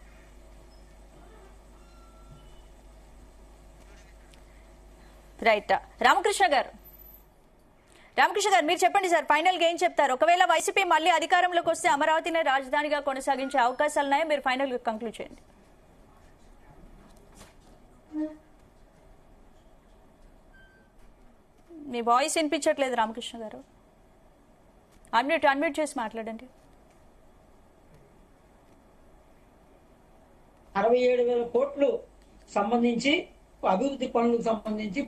రైట్. రామకృష్ణ గారు మీరు చెప్పండి సార్, ఫైనల్ గా ఏం చెప్తారు? ఒకవేళ వైసీపీ మళ్ళీ అధికారంలోకి వస్తే అమరావతిని రాజధానిగా కొనసాగించే అవకాశాలు ఉన్నాయో మీరు ఫైనల్ గా కంక్లూడ్ చేయండి. మీ వాయిస్ వినిపించట్లేదు రామకృష్ణ గారు. అన్మ్యూట్ చేసి మాట్లాడండి. 67,000 కోట్లు సంబంధించి అభివృద్ధి పనులకు సంబంధించి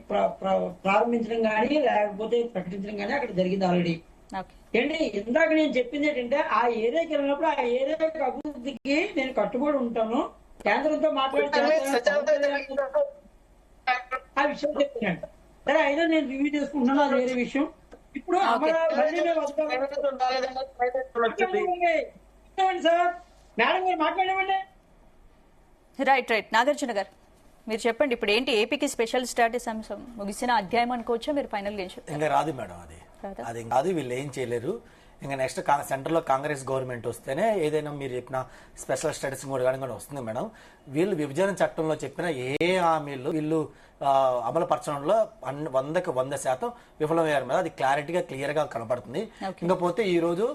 ప్రారంభించడం కానీ లేకపోతే ప్రకటించడం కానీ అక్కడ జరిగింది ఆల్రెడీ. ఏంటి ఇందాక నేను చెప్పింది ఏంటంటే ఆ ఏరియాకి వెళ్ళినప్పుడు ఆ ఏరియా అభివృద్ధికి నేను కట్టుబడి ఉంటాను, కేంద్రంతో మాట్లాడితే ఆ విషయం చెప్తున్నాను. సరే అయినా నేను రివ్యూ చేసుకుంటున్నాను, అది వేరే విషయం. ఇప్పుడు సార్ మేడం గారు మాట్లాడేవండి. రైట్. నాగార్జున గారు మీరు చెప్పండి, ఇప్పుడు ఏంటి ఏపీకి స్పెషల్ స్టాటస్ అంశం ముగిసిన అధ్యాయం అనుకోవచ్చా? మీరు ఫైనల్ గా ఇంకా రాదు మేడం, అది కాదు, వీళ్ళు ఏం చేయలేరు. ఇంకా నెక్స్ట్ సెంటర్ లో కాంగ్రెస్ గవర్నమెంట్ వస్తేనే ఏదైనా మీరు చెప్పిన స్పెషల్ స్టేటస్ కూడా వస్తుంది మేడం. వీళ్ళు విభజన చట్టంలో చెప్పిన ఏ హామీలు వీళ్ళు అమలుపరచడంలో 100% విఫలమయ్యారు మేడం. అది క్లియర్ గా కనపడుతుంది. ఇంకపోతే ఈ రోజు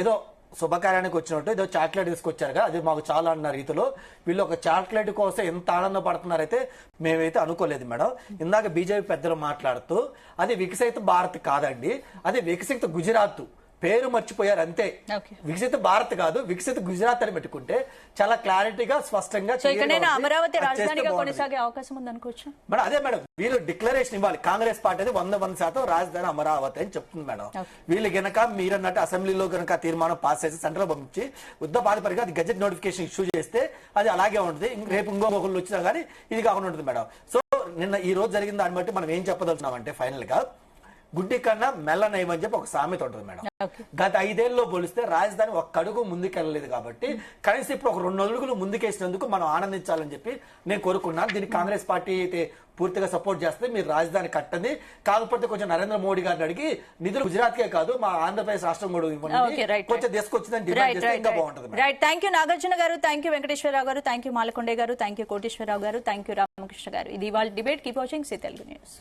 ఏదో శుభకార్యానికి వచ్చినట్టు ఏదో చాక్లెట్ తీసుకొచ్చారుగా, అది మాకు చాలా అన్న రీతిలో వీళ్ళు ఒక చాక్లెట్ కోసం ఎంత ఆనందపడుతున్నారైతే మేమైతే అనుకోలేదు మేడం. ఇందాక బీజేపీ పెద్దలు మాట్లాడుతూ అది వికసిత భారత్ కాదండి, అది వికసిత గుజరాత్ పేరు మర్చిపోయారు అంతే. వికసిత భారత్ కాదు, వికసిత గుజరాత్ అని పెట్టుకుంటే చాలా క్లారిటీగా స్పష్టంగా అమరావతి రాజధానిగా కొనసాగే అవకాశం ఉంది అనుకోవచ్చు మేడం. అదే మేడం, వీళ్ళు డిక్లరేషన్ ఇవ్వాలి. కాంగ్రెస్ పార్టీ అది 100% రాజధాని అమరావతి అని చెప్తుంది మేడం. వీళ్ళు గనక మీరన్నట్టు అసెంబ్లీలో గనక తీర్మానం పాస్ చేసి సెంట్రల్ పంపించి యుద్ధ ప్రాతిపదికగా అది గెజెట్ నోటిఫికేషన్ ఇష్యూ చేస్తే అది అలాగే ఉంటుంది. రేపు ఇంకొకళ్ళు వచ్చినా కానీ ఇది కాకుండా ఉంటుంది మేడం. సో నిన్న ఈ రోజు జరిగిన దాన్ని బట్టి మనం ఏం చెప్పదలుచున్నామంటే ఫైనల్ గా గుడ్డి కన్నా మెల్లనయమని చెప్పి ఒక సామెత ఉంటుంది మేడం. గత 5 ఏళ్ళలో పోలిస్తే రాజధాని ఒక్క అడుగు ముందుకెళ్ళలేదు కాబట్టి కనీసం ఇప్పుడు ఒక 2 అడుగులు ముందుకేసినందుకు మనం ఆనందించాలని చెప్పి నేను కోరుకున్నాను. దీనికి కాంగ్రెస్ పార్టీ అయితే పూర్తిగా సపోర్ట్ చేస్తే మీరు రాజధాని కట్టండి, కాకపోతే కొంచెం నరేంద్ర మోడీ గారిని అడిగి నిధులు గుజరాత్ కే కాదు మా ఆంధ్రప్రదేశ్ రాష్ట్రం కూడా ఇవ్వండి, కొంచెం తీసుకొచ్చిందని డిమాండ్ చేస్తే ఇంకా బాగుంటుంది. రైట్. థ్యాంక్ యూ నాగార్జున గారు, థ్యాంక్ యూ వెంకటేశ్వరరావు గారు, థ్యాంక్ యూ మాలకొండే గారు, థ్యాంక్ యూ కోటేశ్వరరావు గారు, థ్యాంక్ యూ రామకృష్ణ గారు. ఇది వాళ్ళ debate. Keep watching C Telugu news.